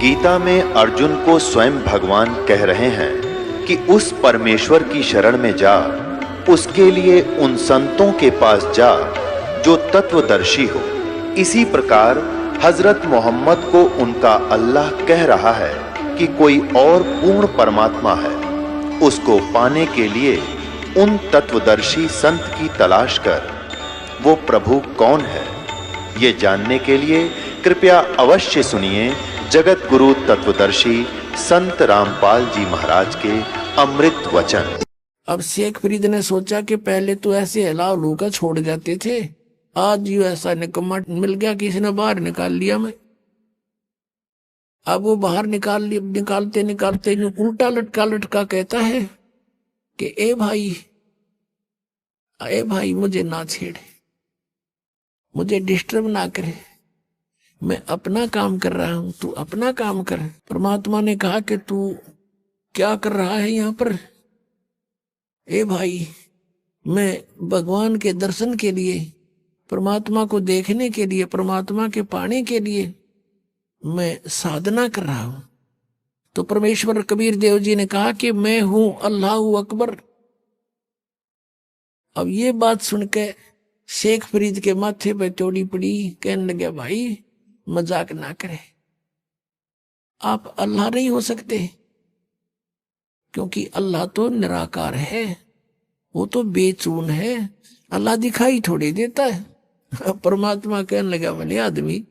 गीता में अर्जुन को स्वयं भगवान कह रहे हैं कि उस परमेश्वर की शरण में जा, उसके लिए उन संतों के पास जा जो तत्वदर्शी हो। इसी प्रकार हजरत मोहम्मद को उनका अल्लाह कह रहा है कि कोई और पूर्ण परमात्मा है, उसको पाने के लिए उन तत्वदर्शी संत की तलाश कर। वो प्रभु कौन है, ये जानने के लिए कृपया अवश्य सुनिए जगत गुरु तत्वदर्शी संत रामपाल जी महाराज के अमृत वचन। अब शेख फरीद ने सोचा कि पहले तो ऐसे हिला लूका छोड़ जाते थे, आज यू ऐसा निकम्मा मिल गया, किसी ने बाहर निकाल लिया मैं। अब वो बाहर निकालते निकालते उल्टा लटका लटका कहता है कि ए भाई मुझे ना छेड़े, मुझे डिस्टर्ब ना करे, मैं अपना काम कर रहा हूं, तू अपना काम कर। परमात्मा ने कहा कि तू क्या कर रहा है यहां पर? ए भाई, मैं भगवान के दर्शन के लिए, परमात्मा को देखने के लिए, परमात्मा के पाने के लिए मैं साधना कर रहा हूं। तो परमेश्वर कबीर देव जी ने कहा कि मैं हूं अल्लाहू अकबर। अब ये बात सुनकर शेख फरीद के माथे पे चोड़ी पड़ी, कहने लगे भाई मजाक ना करें, आप अल्लाह नहीं हो सकते, क्योंकि अल्लाह तो निराकार है, वो तो बेचून है, अल्लाह दिखाई थोड़ी देता है। परमात्मा कहने लगा भले आदमी,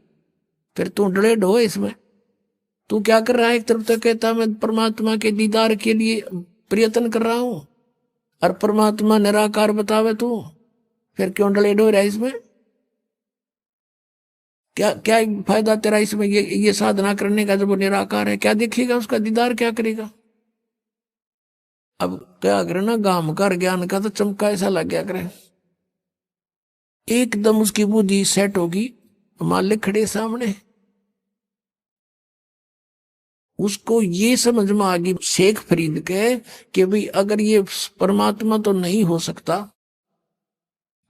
फिर तू डरे ढो इसमें, तू क्या कर रहा है? एक तरफ तो कहता मैं परमात्मा के दीदार के लिए प्रयत्न कर रहा हूं, और परमात्मा निराकार बतावे तू, फिर क्यों डले ढो रहा है इसमें? क्या क्या फायदा तेरा इसमें ये साधना करने का? जब वो निराकार है क्या देखेगा, उसका दीदार क्या करेगा? अब क्या करे ना, गाम कर ज्ञान का तो चमका ऐसा लग गया करे, एकदम उसकी बुद्धि सेट होगी, मालिक खड़े सामने, उसको ये समझ में आ गई शेख फरीद के कि भाई अगर ये परमात्मा तो नहीं हो सकता,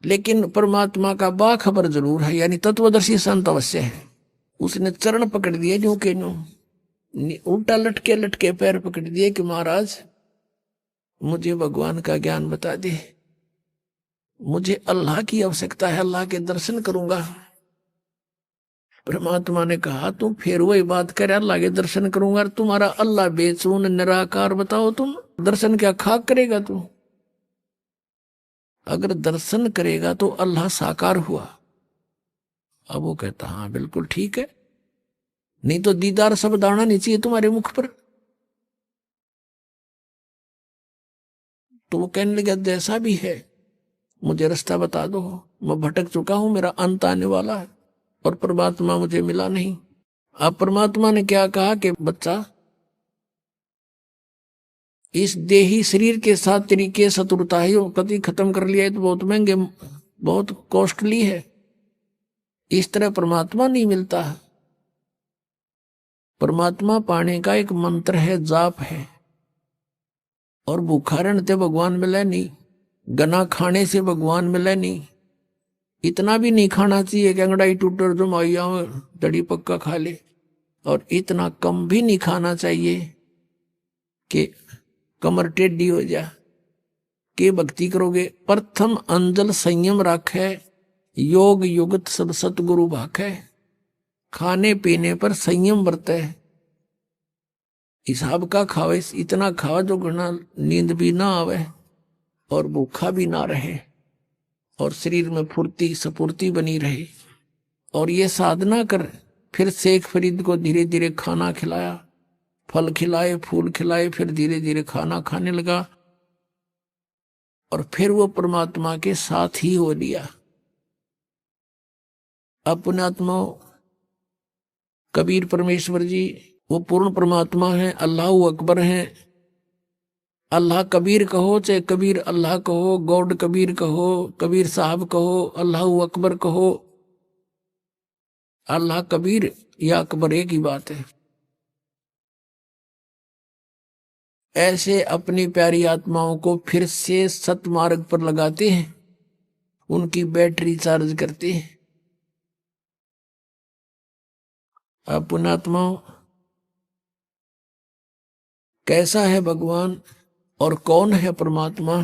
लेकिन परमात्मा का बाखबर जरूर है, यानी तत्वदर्शी संत अवश्य है। उसने चरण पकड़ दिए, जो के नो उल्टा लटके लटके पैर पकड़ दिए कि महाराज मुझे भगवान का ज्ञान बता दे, मुझे अल्लाह की आवश्यकता है, अल्लाह के दर्शन करूंगा। परमात्मा ने कहा तुम फिर वही बात कर, अल्लाह के दर्शन करूंगा, तुम्हारा अल्लाह बेचून निराकार, बताओ तुम दर्शन क्या खाक करेगा? तू अगर दर्शन करेगा तो अल्लाह साकार हुआ। अब वो कहता हाँ बिल्कुल ठीक है, नहीं तो दीदार सब दाना नहीं चाहिए तुम्हारे मुख पर। तो वो कहने लगा जैसा भी है मुझे रास्ता बता दो, मैं भटक चुका हूं, मेरा अंत आने वाला है और परमात्मा मुझे मिला नहीं। अब परमात्मा ने क्या कहा कि बच्चा, इस देही शरीर के साथ तेरी के शत्रुता है, कभी खत्म कर लिया है तो बहुत महंगे, बहुत कॉस्टली है, इस तरह परमात्मा नहीं मिलता। परमात्मा पाने का एक मंत्र है, जाप है, और भूखा रहने भगवान मिले नहीं, गना खाने से भगवान मिले नहीं, इतना भी नहीं खाना चाहिए कि अंगड़ाई टूटर जो माइया दड़ी पक्का खा ले, और इतना कम भी नहीं खाना चाहिए कि कमर टेढ़ी हो जा के भक्ति करोगे। प्रथम अंजल संयम राखे, योग युगत सब सतगुरु भाखे, खाने पीने पर संयम बरते, हिसाब का खावे, इतना खावा जो घना नींद भी ना आवे और भूखा भी ना रहे और शरीर में फुर्ती सफुर्ती बनी रहे। और ये साधना कर। फिर शेख फरीद को धीरे धीरे खाना खिलाया, फल खिलाए, फूल खिलाए, फिर धीरे धीरे खाना खाने लगा और फिर वो परमात्मा के साथ ही हो लिया। अब पुण्यात्मा कबीर परमेश्वर जी वो पूर्ण परमात्मा है, अल्लाह अकबर है। अल्लाह कबीर कहो चाहे कबीर अल्लाह कहो, गॉड कबीर कहो, कबीर साहब कहो, अल्लाह अकबर कहो, अल्लाह कबीर या अकबर एक ही बात है। ऐसे अपनी प्यारी आत्माओं को फिर से सतमार्ग पर लगाते हैं, उनकी बैटरी चार्ज करते हैं। अब पुण्यात्माओं कैसा है भगवान और कौन है परमात्मा,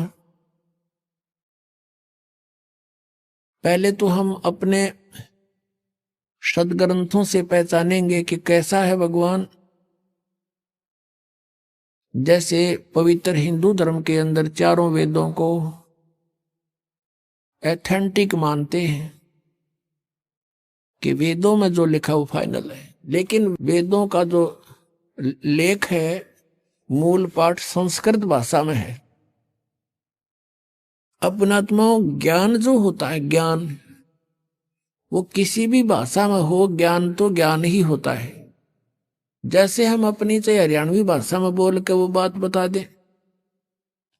पहले तो हम अपने सदग्रंथों से पहचानेंगे कि कैसा है भगवान। जैसे पवित्र हिंदू धर्म के अंदर चारों वेदों को एथेंटिक मानते हैं कि वेदों में जो लिखा वो फाइनल है, लेकिन वेदों का जो लेख है मूल पाठ संस्कृत भाषा में है। अपनात्मा ज्ञान जो होता है, ज्ञान वो किसी भी भाषा में हो, ज्ञान तो ज्ञान ही होता है। जैसे हम अपनी चाहे हरियाणवी भाषा में बोल के वो बात बता दें,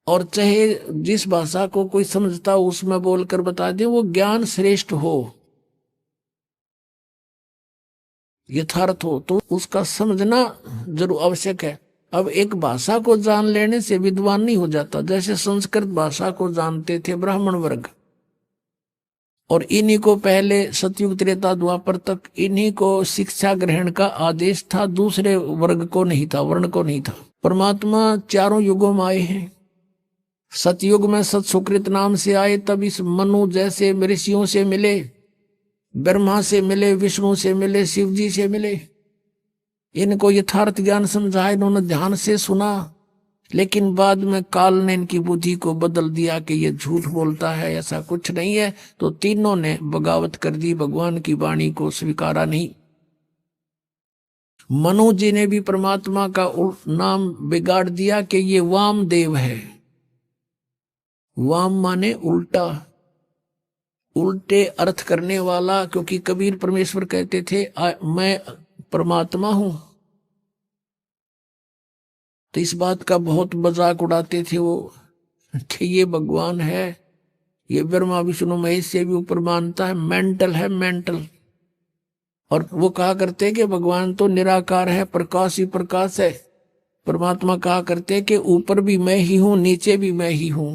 और चाहे जिस भाषा को कोई समझता हो उसमें बोलकर बता दें, वो ज्ञान श्रेष्ठ हो, यथार्थ हो, तो उसका समझना जरूर आवश्यक है। अब एक भाषा को जान लेने से विद्वान नहीं हो जाता। जैसे संस्कृत भाषा को जानते थे ब्राह्मण वर्ग, और इन्हीं को पहले सतयुग त्रेता द्वापर तक इन्हीं को शिक्षा ग्रहण का आदेश था, दूसरे वर्ग को नहीं था, वर्ण को नहीं था। परमात्मा चारों युगों में आए हैं। सतयुग में सत सुकृत नाम से आए, तब इस मनु जैसे ऋषियों से मिले, ब्रह्मा से मिले, विष्णु से मिले, शिव जी से मिले, इनको यथार्थ ज्ञान समझाया, इन्होंने ध्यान से सुना। लेकिन बाद में काल ने इनकी बुद्धि को बदल दिया कि ये झूठ बोलता है, ऐसा कुछ नहीं है, तो तीनों ने बगावत कर दी, भगवान की वाणी को स्वीकारा नहीं। मनु जी ने भी परमात्मा का नाम बिगाड़ दिया कि ये वामदेव है। वाम माने उल्टा, उल्टे अर्थ करने वाला, क्योंकि कबीर परमेश्वर कहते थे मैं परमात्मा हूं, तो इस बात का बहुत मजाक उड़ाते थे वो कि ये भगवान है, ये ब्रह्मा विष्णु महेश से भी ऊपर मानता है, मेंटल है, मेंटल। और वो कहा करते कि भगवान तो निराकार है, प्रकाश ही प्रकाश है। परमात्मा कहा करते कि ऊपर भी मैं ही हूं, नीचे भी मैं ही हूं,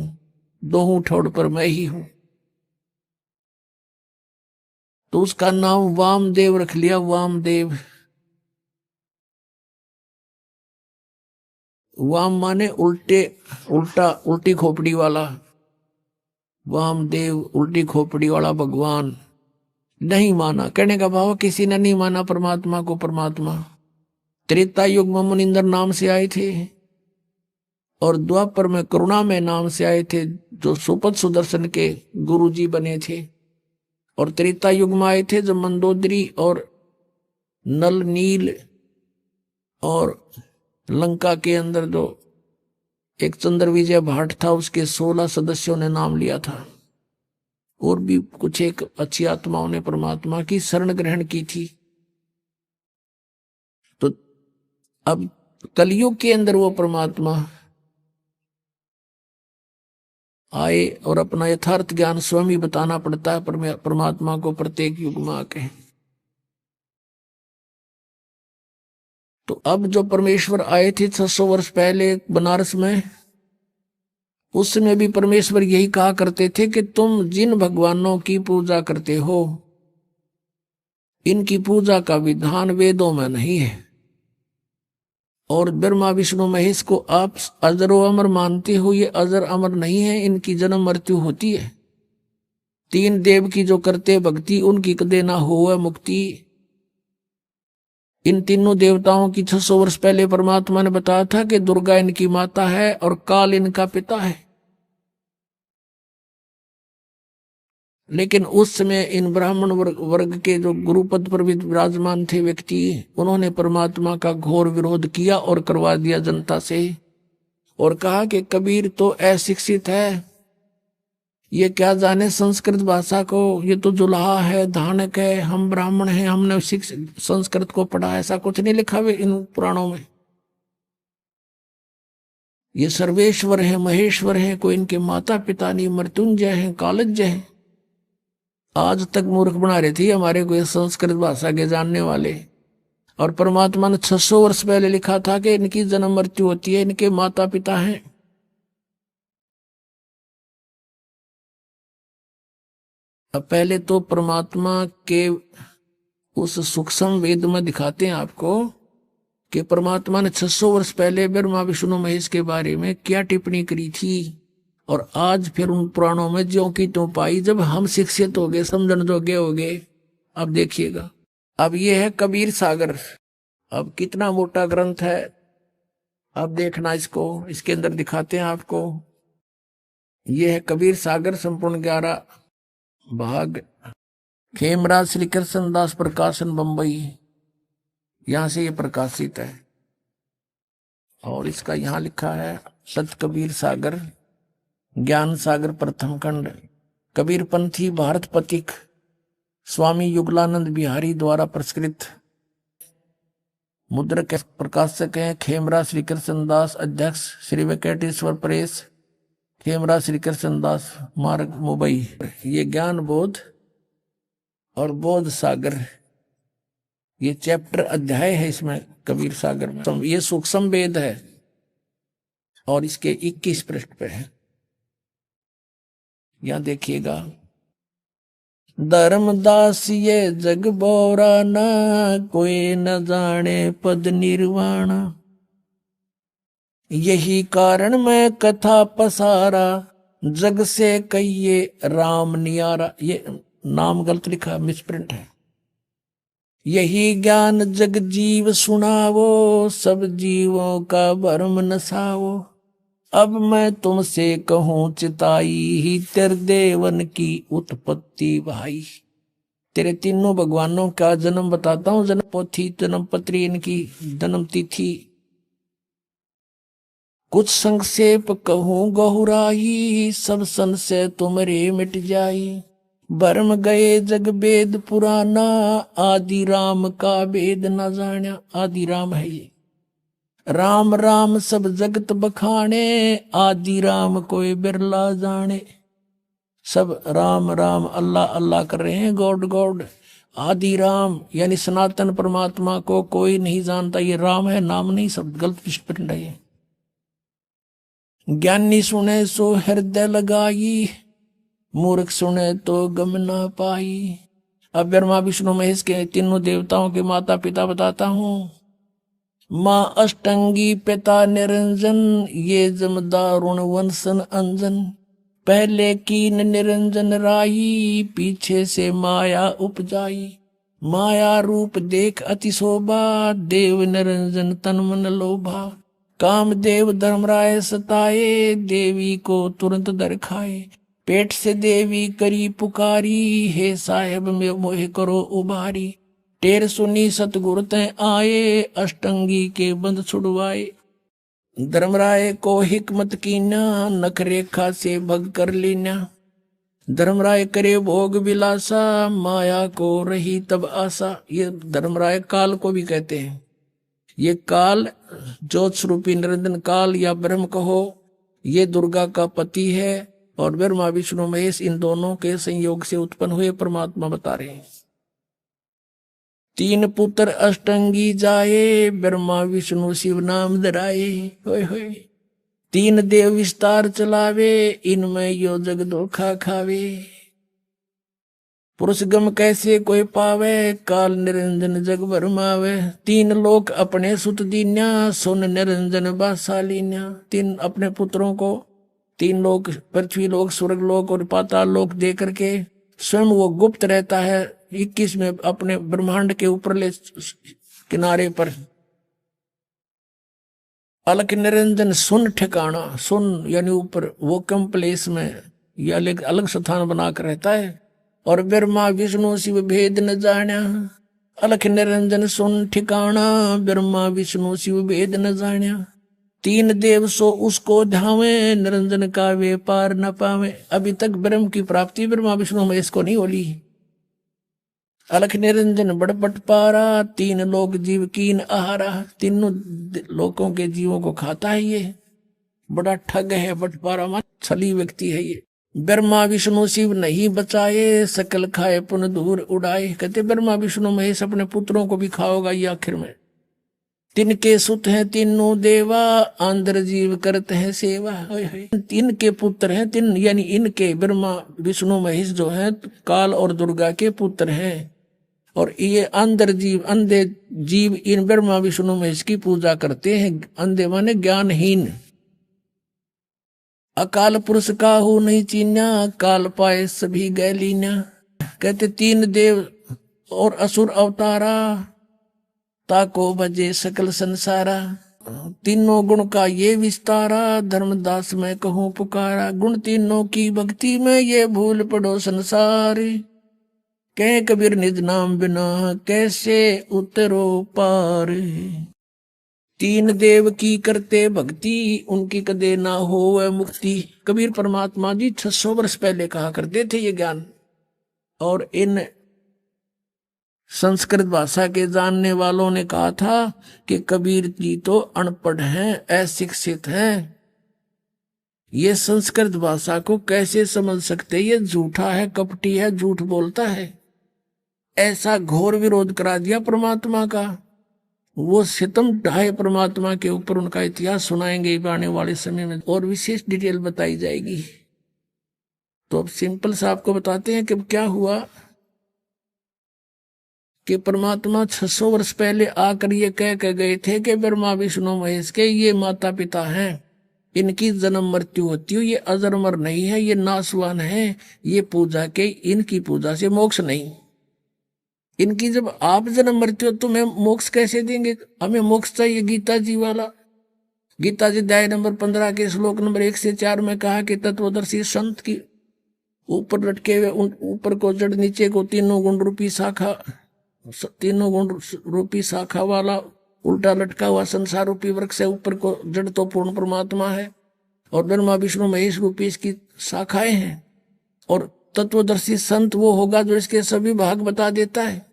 दोनों ठोड़ पर मैं ही हूं। तो उसका नाम वामदेव रख लिया, वामदेव। वाम माने उल्टे, उल्टा, उल्टी खोपड़ी वाला। वामदेव उल्टी खोपड़ी वाला भगवान। नहीं माना, कहने का भाव किसी ने नहीं माना परमात्मा को परमात्मा। त्रेता युग में मुनिंदर नाम से आए थे, और द्वापर में करुणा में नाम से आए थे, जो सुपद सुदर्शन के गुरुजी बने थे। और त्रेता युग में आए थे जब मंदोदरी और नल नील और लंका के अंदर जो एक चंद्र विजय भाट था, उसके 16 सदस्यों ने नाम लिया था, और भी कुछ एक अच्छी आत्माओं ने परमात्मा की शरण ग्रहण की थी। तो अब कलयुग के अंदर वो परमात्मा आए, और अपना यथार्थ ज्ञान स्वयं ही बताना पड़ता है परमात्मा को प्रत्येक युग में आके। तो अब जो परमेश्वर आए थे 600 वर्ष पहले बनारस में, उस समय भी परमेश्वर यही कहा करते थे कि तुम जिन भगवानों की पूजा करते हो, इनकी पूजा का विधान वेदों में नहीं है। और ब्रह्मा विष्णु महेश को आप अजरो अमर मानते हो, ये अजर अमर नहीं है, इनकी जन्म मृत्यु होती है। 3 देव की जो करते भक्ति, उनकी कदे ना हो मुक्ति। इन तीनों देवताओं की 600 वर्ष पहले परमात्मा ने बताया था कि दुर्गा इनकी माता है और काल इनका पिता है। लेकिन उस समय इन ब्राह्मण वर्ग के जो गुरुपद पर विराजमान थे व्यक्ति, उन्होंने परमात्मा का घोर विरोध किया और करवा दिया जनता से, और कहा कि कबीर तो अशिक्षित है, ये क्या जाने संस्कृत भाषा को, ये तो जुलाहा है, धानक है, हम ब्राह्मण हैं, हमने संस्कृत को पढ़ा, ऐसा कुछ नहीं लिखा हुआ इन पुराणों में। ये सर्वेश्वर है, महेश्वर है, कोई इनके माता पिता नहीं, मृत्युंजय है, कालज्य है। आज तक मूर्ख बना रहे थे हमारे कोई संस्कृत भाषा के जानने वाले। और परमात्मा ने 600 वर्ष पहले लिखा था कि इनकी जन्म मृत्यु होती है, इनके माता पिता हैं। अब पहले तो परमात्मा के उस सूक्ष्म वेद में दिखाते हैं आपको कि परमात्मा ने 600 वर्ष पहले ब्रह्मा विष्णु महेश के बारे में क्या टिप्पणी करी थी, और आज फिर उन पुराणों में ज्यों की त्यों पाई। जब हम शिक्षित हो गए, समझण जोगे हो गए, अब देखिएगा। अब ये है कबीर सागर। अब कितना मोटा ग्रंथ है, अब देखना इसको, इसके अंदर दिखाते हैं आपको। ये है कबीर सागर, संपूर्ण 11 भाग, खेमराज श्री कृष्ण दास प्रकाशन, बंबई, यहां से ये प्रकाशित है। और इसका यहां लिखा है सत कबीर सागर, ज्ञान सागर प्रथम खंड, कबीर पंथी भारत पथिक, स्वामी युगलानंद बिहारी द्वारा प्रस्कृत। मुद्रक प्रकाशक हैं खेमराज श्री कृष्ण दास, अध्यक्ष श्री वेंकटेश्वर प्रेस, खेमराज श्री कृष्ण दास मार्ग, मुंबई। ये ज्ञान बोध और बोध सागर, ये चैप्टर अध्याय है इसमें कबीर सागर में। ये सूक्ष्म वेद है और इसके 21 पृष्ठ पे है। यहां देखिएगा। धर्मदास ये जग बोरा ना, कोई न जाने पद निर्वाण, यही कारण मैं कथा पसारा, जग से कहिए राम नियारा। ये नाम गलत लिखा, मिसप्रिंट है। यही ज्ञान जग जीव सुनावो, सब जीवों का भरम नसावो, अब मैं तुमसे कहूं चिताई, ही तेरे देवन की उत्पत्ति भाई। तेरे तीनों भगवानों का जन्म बताता हूं, जन्म पोथी, जन्म पत्री, इनकी जन्म तिथि। कुछ संक्षेप कहूं गहुराई, सब संशय तुमरे मिट जाई। भरम गए जग वेद पुराना, आदि राम का वेद न जाना। आदि राम है ये, राम राम सब जगत बखाने, आदि राम कोई बिरला जाने। सब राम राम अल्लाह अल्लाह कर रहे हैं, गॉड गॉड। आदि राम यानी सनातन परमात्मा को कोई नहीं जानता। ये राम है, नाम नहीं, सब गलत विस्फोट है ये। ज्ञानी सुने सो हृदय लगाई, मूर्ख सुने तो गम ना पाई। अब ब्रह्मा विष्णु महेश के तीनों देवताओं के माता पिता बताता हूं। माँ अष्टंगी पिता निरंजन, ये जमदारुण वंशन अंजन। पहले कीन निरंजन राई, पीछे से माया उपजाई। माया रूप देख अति शोभा, देव निरंजन तन मन लोभा। कामदेव धर्मराय सताए, देवी को तुरंत दर खाए। पेट से देवी करी पुकारी, हे साहेब में मोह करो उबारी। टेर सुनी सतगुरु तय आए, अष्टंगी के बंद छुड़वाए। धर्मराय को हिकमत कीना, नख रेखा से भग कर लीना। धर्मराय करे भोग विलासा, माया को रही तब आशा। ये धर्मराय काल को भी कहते हैं। ये काल ज्योत स्वरूपी निरंजन काल या ब्रह्म कहो, ये दुर्गा का पति है और ब्रह्मा विष्णु महेश इन दोनों के संयोग से उत्पन्न हुए परमात्मा बता रहे हैं। तीन पुत्र अष्टंगी जाए, ब्रह्मा विष्णु शिव नाम धराए। होय होय। तीन देव विस्तार चलावे, इनमें यो जग धोखा खावे। पुरुष गम कैसे कोई पावे, काल निरंजन जग भरमावे। तीन लोक अपने सुत दीन्या, सुन निरंजन बासालीन्या। तीन अपने पुत्रों को तीन लोक, पृथ्वी लोक, स्वर्ग लोक और पाताल लोक दे करके स्वयं वो गुप्त रहता है 21 में अपने ब्रह्मांड के ऊपरले किनारे पर। अलग निरंजन सुन ठिकाना, सुन यानी ऊपर, वो कम प्लेस में या अलग स्थान बनाकर रहता है। और ब्रह्मा विष्णु शिव भेद न जाना। अलख निरंजन सुन ठिकाना, ब्रह्मा विष्णु शिव भेद न जाना। तीन देव सो उसको ध्यावे, निरंजन का वे पार न पावे। अभी तक ब्रह्म की प्राप्ति ब्रह्मा विष्णु महेश को नहीं होली। अलख निरंजन बड़ बट पारा, तीन लोक जीव कीन आहारा। तीनों लोकों के जीवों को खाता है ये। बड़ा ठग है, बटपारा मत छली व्यक्ति है ये। ब्रह्मा विष्णु शिव नहीं बचाए, सकल खाए पुन दूर उड़ाए। कहते ब्रह्मा विष्णु महेश अपने पुत्रों को भी खाओगा ये आखिर में। तिनके सुत हैं तीनों देवा, आंध्र जीव करते हैं सेवा। तीन के पुत्र हैं, तीन यानी इनके ब्रह्मा विष्णु महेश जो हैं काल और दुर्गा के पुत्र हैं। और ये अंदर जीव, अंधे जीव इन ब्रह्मा विष्णु महेश की पूजा करते हैं। अंधे माने ज्ञानहीन। अकाल पुरुष काहू नहीं चीन्या, काल पाए सभी गैलीना। कहते तीन देव और असुर अवतारा, ताको बजे सकल संसारा। तीनों गुण का ये विस्तारा, धर्मदास मैं कहूँ पुकारा। गुण तीनों की भक्ति में ये भूल पड़ो संसार, कह कबीर निज नाम बिना कैसे उतरो पार। तीन देव की करते भक्ति, उनकी कदे ना हो वह मुक्ति। कबीर परमात्मा जी 600 वर्ष पहले कहा करते थे ये ज्ञान। और इन संस्कृत भाषा के जानने वालों ने कहा था कि कबीर जी तो अनपढ़ हैं, अशिक्षित हैं, ये संस्कृत भाषा को कैसे समझ सकते, ये झूठा है, कपटी है, झूठ बोलता है। ऐसा घोर विरोध करा दिया परमात्मा का। वो सितम ढाए परमात्मा के ऊपर। उनका इतिहास सुनाएंगे आने वाले समय में और विशेष डिटेल बताई जाएगी। तो अब सिंपल सा आपको बताते हैं कि क्या हुआ कि परमात्मा 600 वर्ष पहले आकर ये कह के गए थे कि ब्रह्मा विष्णु महेश के ये माता पिता हैं, इनकी जन्म मृत्यु होती है, ये अजरमर नहीं है, ये नासवान है, ये पूजा के, इनकी पूजा से मोक्ष नहीं। इनकी जब आप जन्म मृत्यु तो मैं मोक्ष कैसे देंगे, हमें मोक्ष चाहिए गीता जी वाला। गीता जी अध्याय नंबर 15 के श्लोक नंबर 1 से 4 में कहा कि तत्वदर्शी संत की ऊपर लटके हुए, ऊपर को जड़, नीचे को तीनों गुण रूपी शाखा, तीनों गुण रूपी शाखा वाला उल्टा लटका हुआ संसार रूपी वृक्ष से ऊपर को जड़ तो पूर्ण परमात्मा है और ब्रह्मा विष्णु महेश रूपी इसकी शाखाएं हैं। और तत्वदर्शी संत वो होगा जो इसके सभी भाग बता देता है।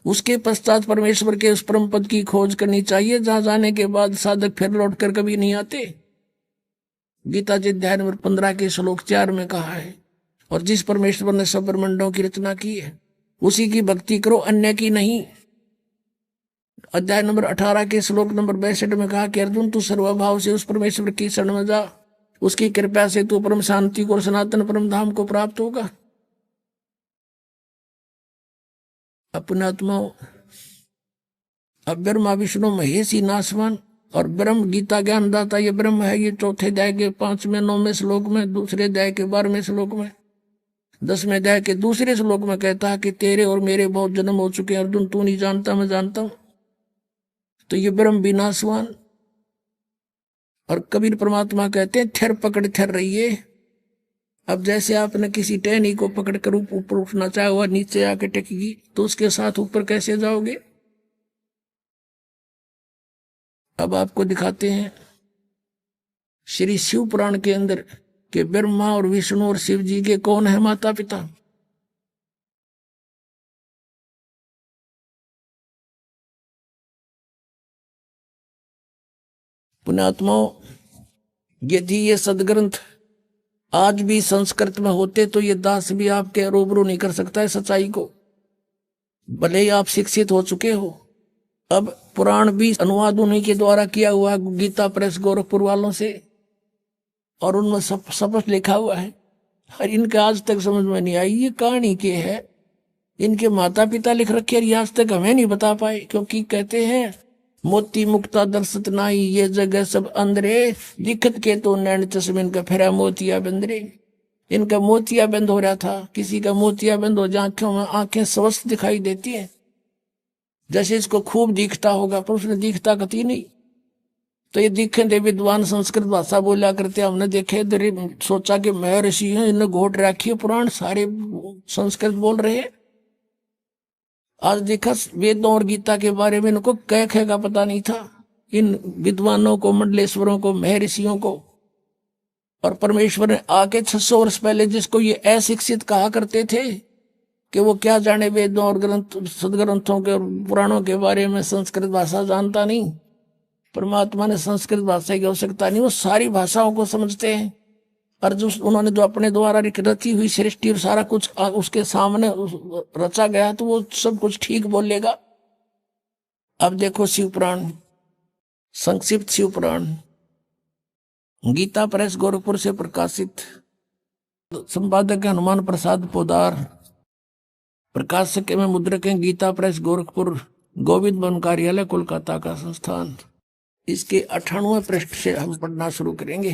उसके पश्चात परमेश्वर के उस परम पद की खोज करनी चाहिए जहां जाने के बाद साधक फिर लौट कर कभी नहीं आते। गीता जी अध्याय नंबर 15 के श्लोक 4 में कहा है। और जिस परमेश्वर ने सब ब्रह्मांडों की रचना की है उसी की भक्ति करो, अन्य की नहीं। अध्याय नंबर 18 के श्लोक नंबर 62 में कहा कि अर्जुन तू सर्वभाव से उस परमेश्वर की शरण में जा, उसकी कृपा से तू परम शांति को और सनातन परम धाम को प्राप्त होगा। अपने आत्माओं, अब ब्रह्मा विष्णु महेश ही नासवान और ब्रह्म गीता ज्ञानदाता ये ब्रह्म है। ये चौथे अध्याय के 5वें 9वें श्लोक में, दूसरे अध्याय के 12वें श्लोक में, 10वें अध्याय के दूसरे श्लोक में कहता है कि तेरे और मेरे बहुत जन्म हो चुके हैं अर्जुन, तू नहीं जानता मैं जानता हूं। तो ये ब्रह्म भी नासवान। और कबीर परमात्मा कहते हैं ठहर पकड़ ठहर रहिए। अब जैसे आपने किसी टहनी को पकड़ कर ऊपर उठना चाहे हुआ नीचे आके टेकेगी तो उसके साथ ऊपर कैसे जाओगे। अब आपको दिखाते हैं श्री शिव पुराण के अंदर कि ब्रह्मा और विष्णु और शिव जी के कौन है माता पिता। पुण्यात्माओं, यदि ये सदग्रंथ आज भी संस्कृत में होते तो ये दास भी आपके रूबरू नहीं कर सकता है सच्चाई को, भले ही आप शिक्षित हो चुके हो। अब पुराण भी अनुवाद उन्हीं के द्वारा किया हुआ गीता प्रेस गोरखपुर वालों से, और उनमें स्पष्ट लिखा हुआ है। और इनका आज तक समझ में नहीं आई ये कहानी के है। इनके माता पिता लिख रखे और आज तक हमें नहीं बता पाए, क्योंकि कहते हैं मोती मुक्ता दर्शत नाई, ये जगह सब अंदरे, दिखत के तो नैन चश्मे इनका फेरा मोतिया बंदरे। इनका मोतिया बंद हो रहा था, किसी का मोतिया बंद हो जाए आंखों में, आंखें स्वस्थ दिखाई देती हैं जैसे इसको खूब दिखता होगा, पर उसने दिखता कती नहीं। तो ये दिखे थे विद्वान संस्कृत भाषा बोला करते, हमने देखे सोचा कि मैं ऋषि हैं, इन्हें घोट रखी है, पुराण सारे संस्कृत बोल रहे हैं। आज देखा वेदों और गीता के बारे में इनको कह का पता नहीं था, इन विद्वानों को, मंडलेश्वरों को, महर्षियों को। और परमेश्वर ने आके 600 वर्ष पहले जिसको ये अशिक्षित कहा करते थे कि वो क्या जाने वेदों और ग्रंथ सदग्रंथों के और पुराणों के बारे में, संस्कृत भाषा जानता नहीं। परमात्मा ने संस्कृत भाषा की आवश्यकता नहीं, वो सारी भाषाओं को समझते हैं। और जो उन्होंने जो अपने द्वारा रची हुई सृष्टि और सारा कुछ उसके सामने रचा गया तो वो सब कुछ ठीक बोलेगा। अब देखो शिव पुराण, संक्षिप्त शिव पुराण, गीता प्रेस गोरखपुर से प्रकाशित, संपादक हनुमान प्रसाद पोदार, प्रकाशक में मुद्रक हैं गीता प्रेस गोरखपुर, गोविंद भवन कार्यालय कोलकाता का संस्थान। इसके 98वें पृष्ठ से हम पढ़ना शुरू करेंगे।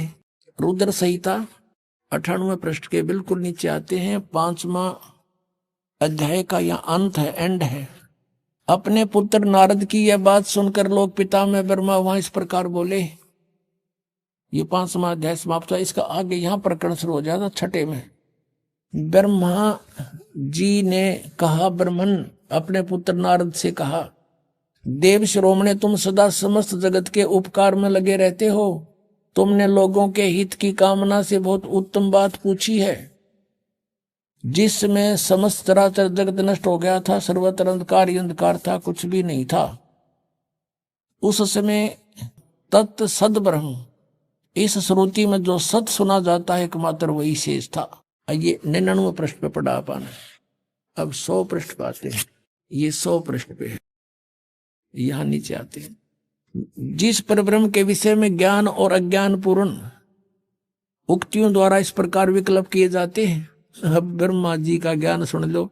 रुद्र संहिता 98वें पृष्ठ के बिल्कुल नीचे आते हैं। 5वां अध्याय का यह अंत है, एंड है। अपने पुत्र नारद की यह बात सुनकर लोग पिता में ब्रह्मा वहां इस प्रकार बोले। ये 5वां अध्याय समाप्त हुआ। इसका आगे यहाँ प्रकरण शुरू हो जाता 6 में। ब्रह्मा जी ने कहा, ब्रह्मन अपने पुत्र नारद से कहा, देव शिरोमणे, तुम सदा समस्त जगत के उपकार में लगे रहते हो। तुमने लोगों के हित की कामना से बहुत उत्तम बात पूछी है। जिसमें समस्त चराचर जगत नष्ट हो गया था, सर्वत्र अंधकार ही अंधकार था, कुछ भी नहीं था। उस समय तत् सद ब्रह्म, इस श्रुति में जो सत सुना जाता है एकमात्र वही शेष था। ये 99वें पृष्ठ पे पढ़ा पाना। अब 100 पृष्ठ पे आते हैं। ये 100 पृष्ठ पे है, यहां नीचे आते हैं। जिस परब्रह्म के विषय में ज्ञान और अज्ञान पूर्ण उक्तियों द्वारा इस प्रकार विकल्प किए जाते हैं। अब ब्रह्मा जी का ज्ञान सुन लो।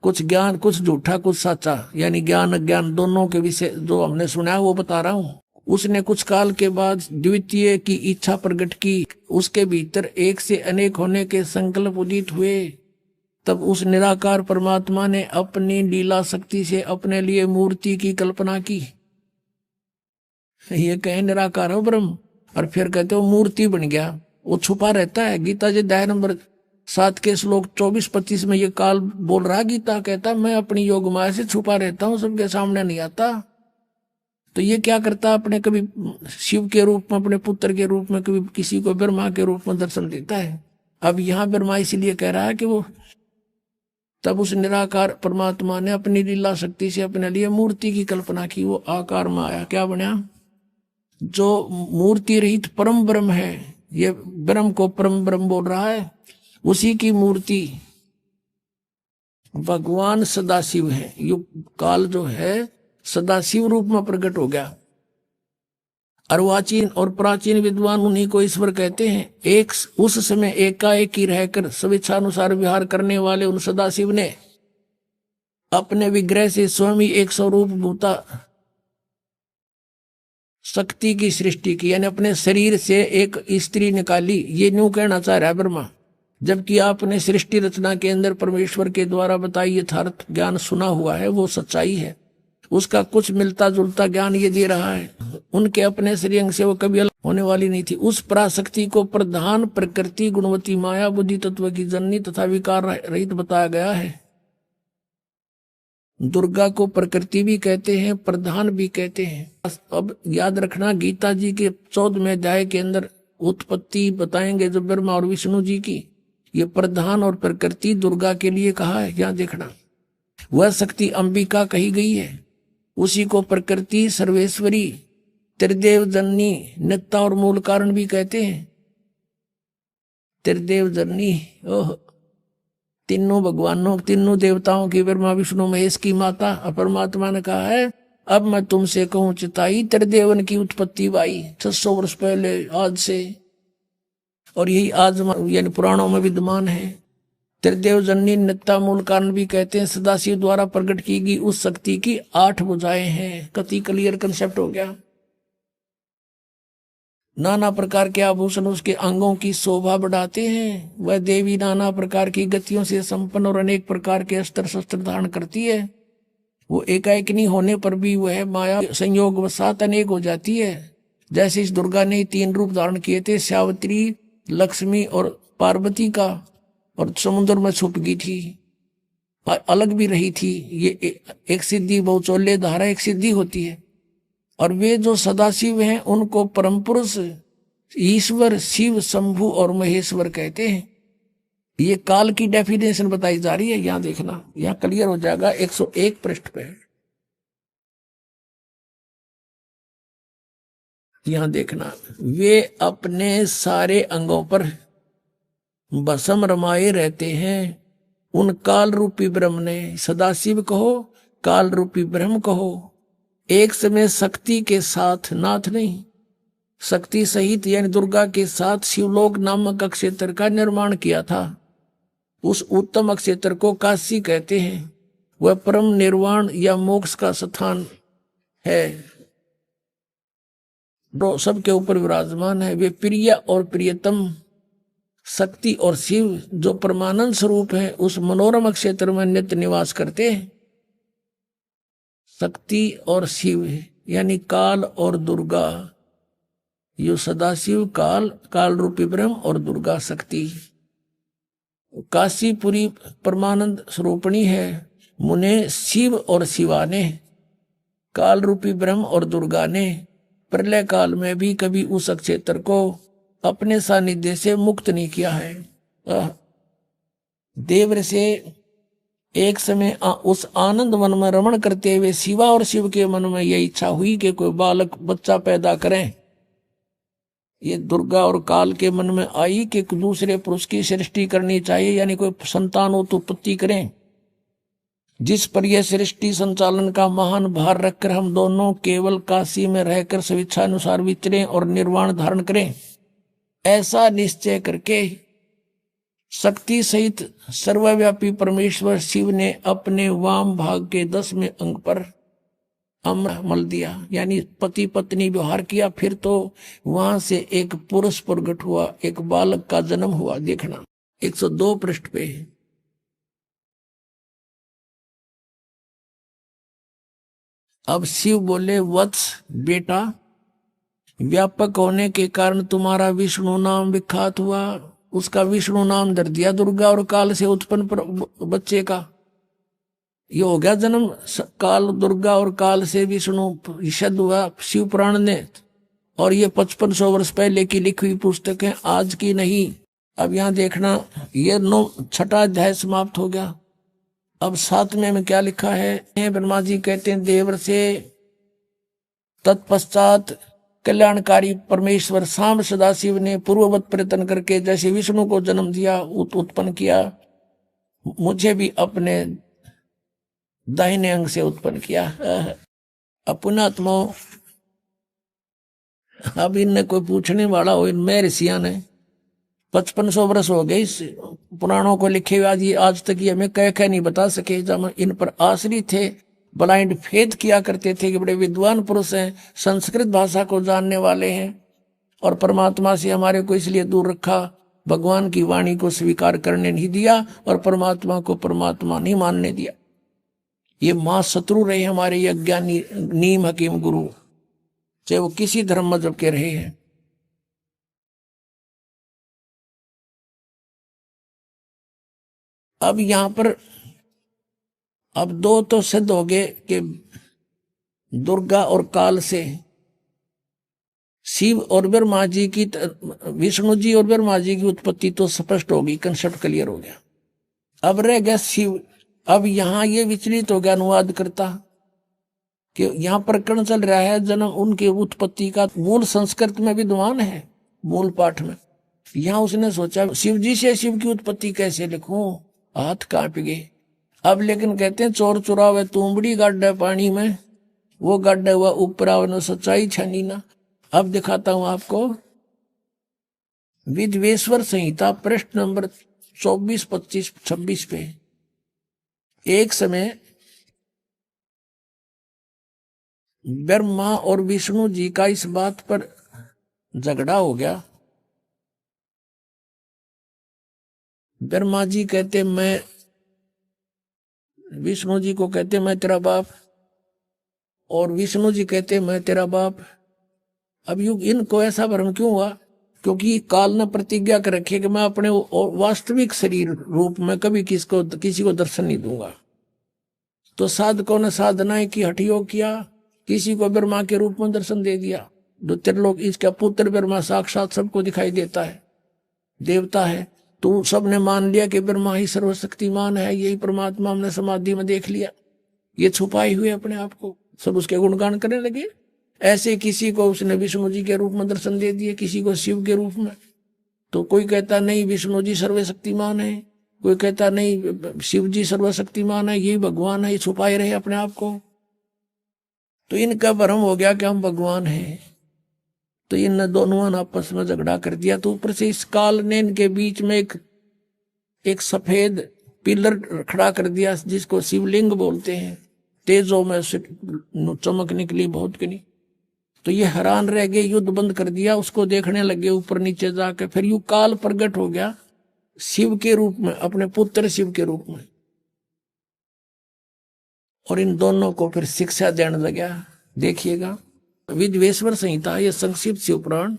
कुछ ज्ञान, कुछ झूठा, कुछ सच्चा, यानी ज्ञान अज्ञान दोनों के विषय जो हमने सुना है वो बता रहा हूं। उसने कुछ काल के बाद द्वितीय की इच्छा प्रकट की। उसके भीतर एक से अनेक होने के संकल्प उदित हुए। तब उस निराकार परमात्मा ने अपनी लीला शक्ति से अपने लिए मूर्ति की कल्पना की। ये कहे निराकार हो ब्रह्म, और फिर कहते हो मूर्ति बन गया। वो छुपा रहता है। गीता जी अध्याय नंबर 7 के श्लोक 24-25 में ये काल बोल रहा। गीता कहता मैं अपनी योग माया से छुपा रहता हूं, सबके सामने नहीं आता। तो ये क्या करता, अपने कभी शिव के रूप में, अपने पुत्र के रूप में, कभी किसी को ब्रह्मा के रूप में दर्शन देता है। अब यहाँ ब्रह्मा इसीलिए कह रहा है कि वो तब उस निराकार परमात्मा ने अपनी लीला शक्ति से अपने लिए मूर्ति की कल्पना की। वो आकार में आया, क्या बना, जो मूर्ति रहित परम ब्रह्म है। ये ब्रह्म को परम ब्रह्म बोल रहा है। उसी की मूर्ति भगवान सदाशिव है। ये काल जो है सदाशिव रूप में प्रकट हो गया। अर्वाचीन और प्राचीन विद्वान उन्हीं को ईश्वर कहते हैं। एक उस समय एकाएक ही रहकर स्वेच्छानुसार विहार करने वाले उन सदाशिव ने अपने विग्रह से स्वयं ही एक स्वरूप भूता शक्ति की सृष्टि की, यानी अपने शरीर से एक स्त्री निकाली। ये न्यू कहना चाह रहा है ब्रह्मा। जबकि आपने सृष्टि रचना के अंदर परमेश्वर के द्वारा बताई यथार्थ ज्ञान सुना हुआ है, वो सच्चाई है। उसका कुछ मिलता जुलता ज्ञान ये दे रहा है। उनके अपने श्रेयंग से वो कभी अलग होने वाली नहीं थी। उस पराशक्ति को प्रधान प्रकृति गुणवती माया बुद्धि तत्व की जननी तथा विकार रहित बताया गया है। दुर्गा को प्रकृति भी कहते हैं, प्रधान भी कहते हैं। अब याद रखना, गीता जी के 14वें अध्याय के अंदर उत्पत्ति बताएंगे जो ब्रह्मा और विष्णु जी की। ये प्रधान और प्रकृति दुर्गा के लिए कहा है। यहाँ देखना, वह शक्ति अंबिका कही गई है। उसी को प्रकृति, सर्वेश्वरी, त्रिदेव जननी, नित्ता और मूल कारण भी कहते हैं। त्रिदेव जननी, ओह, तीनों भगवानों, तीनों देवताओं की, ब्रह्मा विष्णु महेश की माता। परमात्मा ने कहा है, अब मैं तुमसे कहूं चिताई, त्रिदेवन की उत्पत्ति बाई 600 वर्ष पहले आज से, और यही आज यानी पुराणों में विद्यमान है। त्रिदेव जननी, नित्ता, मूल कारण भी कहते हैं। सदाशिव द्वारा प्रकट की गई उस शक्ति की 8 भुजाएं हैं। कति क्लियर कंसेप्ट हो गया। नाना प्रकार के आभूषण उसके अंगों की शोभा बढ़ाते हैं। वह देवी नाना प्रकार की गतियों से संपन्न और अनेक प्रकार के अस्त्र शस्त्र धारण करती है। वो एकाएक होने पर भी वह माया संयोग वसात अनेक हो जाती है। जैसे इस दुर्गा ने 3 रूप धारण किए थे, सावित्री, लक्ष्मी और पार्वती का, और समुद्र में छुप गई थी, अलग भी रही थी। ये एक सिद्धि बहुचोल्य धारा एक सिद्धि होती है। और वे जो सदाशिव हैं उनको परम पुरुष, ईश्वर, शिव, शंभु और महेश्वर कहते हैं। ये काल की डेफिनेशन बताई जा रही है। यहां देखना, यहां क्लियर हो जाएगा 101 पृष्ठ पे। यहां देखना, वे अपने सारे अंगों पर भस्म रमाए रहते हैं। उन काल रूपी ब्रह्म ने, सदाशिव कहो, काल रूपी ब्रह्म कहो, एक समय शक्ति के साथ, नाथ नहीं, शक्ति सहित यानी दुर्गा के साथ शिवलोक नामक अक्षेत्र का निर्माण किया था। उस उत्तम अक्षेत्र को काशी कहते हैं। वह परम निर्वाण या मोक्ष का स्थान है, जो सबके ऊपर विराजमान है। वे प्रिय और प्रियतम शक्ति और शिव जो परमानंद स्वरूप है, उस मनोरम क्षेत्र में नित्य निवास करते हैं। शक्ति और शिव यानी काल और दुर्गा, यो सदाशिव काल, काल रूपी ब्रह्म और दुर्गा शक्ति। काशीपुरी परमानंद स्वरूपणी है। मुने शिव और शिवा ने, काल रूपी ब्रह्म और दुर्गा ने प्रलय काल में भी कभी उस क्षेत्र को अपने सानिध्य से मुक्त नहीं किया है। देवर से एक समय उस आनंद वन में रमण करते हुए शिवा और शिव के मन में यह इच्छा हुई कि कोई बालक बच्चा पैदा करें। ये दुर्गा और काल के मन में आई कि दूसरे पुरुष की सृष्टि करनी चाहिए, यानी कोई संतान उत्पत्ति करें। जिस पर यह सृष्टि संचालन का महान भार रखकर हम दोनों केवल काशी में रहकर स्वेच्छानुसार विचरें और निर्वाण धारण करें, ऐसा निश्चय करके शक्ति सहित सर्वव्यापी परमेश्वर शिव ने अपने वाम भाग के 10वें अंग पर अमृत मल दिया, यानी पति पत्नी व्यवहार किया। फिर तो वहां से एक पुरुष प्रकट हुआ, एक बालक का जन्म हुआ। देखना 102 पृष्ठ पे। अब शिव बोले, वत्स बेटा, व्यापक होने के कारण तुम्हारा विष्णु नाम विख्यात हुआ। उसका विष्णु नाम धर दिया दुर्गा और काल से उत्पन्न बच्चे का। ये हो गया जन्म काल, दुर्गा और काल से विष्णु शब्द हुआ शिव पुराण ने। और ये 5500 वर्ष पहले की लिखी हुई पुस्तक है, आज की नहीं। अब यहाँ देखना, ये 6वां अध्याय समाप्त हो गया। अब 7वें में क्या लिखा है? ब्रह्मा जी कहते हैं देवर से तत्पश्चात कल्याणकारी परमेश्वर सांब सदाशिव ने पूर्ववत प्रयत्न करके जैसे विष्णु को जन्म दिया, उत्पन्न किया, मुझे भी अपने दाहिने अंग से उत्पन्न किया। पुण्यात्मा, अब इनने कोई पूछने वाला हो, इनमें ऋषिया ने 5500 वर्ष हो गए इस पुराणों को लिखे हुए, आज तक ये हमें कह नहीं बता सके। जब इन पर आश्रित थे, ब्लाइंड फेथ किया करते थे कि बड़े विद्वान पुरुष हैं, संस्कृत भाषा को जानने वाले हैं, और परमात्मा से हमारे को इसलिए दूर रखा, भगवान की वाणी को स्वीकार करने नहीं दिया और परमात्मा को परमात्मा नहीं मानने दिया। ये मां शत्रु रहे हमारे ये अज्ञानी नीम हकीम गुरु, चाहे वो किसी धर्म मजहब के रहे हैं। अब यहां पर अब 2 तो सिद्ध हो गए कि दुर्गा और काल से शिव और ब्रह्मा जी की, विष्णु जी और ब्रह्मा जी की उत्पत्ति तो स्पष्ट हो गई, कंसेप्ट क्लियर हो गया। अब रह गया शिव। अब यहां ये विचलित हो गया अनुवाद करता कि यहां प्रकरण चल रहा है जन्म उनके उत्पत्ति का, मूल संस्कृत में विद्वान है, मूल पाठ में। यहां उसने सोचा शिव जी से शिव की उत्पत्ति कैसे लिखूं, हाथ कांप गए। अब लेकिन कहते हैं चोर चुरावे तुमड़ी गाड्डा पानी में, वो गाड्डा हुआ ऊपर आवनो सच्चाई छनी ना। अब दिखाता हूं आपको विद्वेश्वर संहिता पृष्ठ नंबर 24, 25, 26 पे। एक समय ब्रह्मा और विष्णु जी का इस बात पर झगड़ा हो गया। ब्रह्मा जी कहते मैं, विष्णु जी को कहते मैं तेरा बाप, और विष्णु जी कहते मैं तेरा बाप। अब युग इनको ऐसा भ्रम क्यों हुआ? क्योंकि काल ने प्रतिज्ञा कर रखी है कि मैं अपने वास्तविक शरीर रूप में कभी किसी को दर्शन नहीं दूंगा। तो साधकों ने साधनाएं की, हठयोग किया, किसी को ब्रह्मा के रूप में दर्शन दे दिया। जो त्रिलोक इसका पुत्र ब्रह्मा साक्षात सबको दिखाई देता है, देवता है। तो सबने मान लिया कि ब्रह्मा ही सर्वशक्तिमान है, यही परमात्मा हमने समाधि में देख लिया। ये छुपाए हुए अपने आप को सब उसके गुणगान करने लगे। ऐसे किसी को उसने विष्णु जी के रूप में दर्शन दे दिए, किसी को शिव के रूप में। तो कोई कहता नहीं विष्णु जी सर्वशक्तिमान है, कोई कहता नहीं शिव जी सर्वशक्तिमान है, यही भगवान है। ये छुपाए रहे अपने आप को। तो इनका भ्रम हो गया कि हम भगवान हैं। तो इन दोनों ने आपस में झगड़ा कर दिया। तो ऊपर से इस काल ने इनके बीच में एक सफेद पिलर खड़ा कर दिया जिसको शिवलिंग बोलते हैं, तेजों में से चमक निकली बहुत की। तो ये हैरान रह गए, युद्ध बंद कर दिया, उसको देखने लगे ऊपर नीचे जाके। फिर यू काल प्रकट हो गया शिव के रूप में, अपने पुत्र शिव के रूप में, और इन दोनों को फिर शिक्षा देने लगा। देखिएगा विद्वेश्वर संहिता, ये संक्षिप्त शिव पुराण,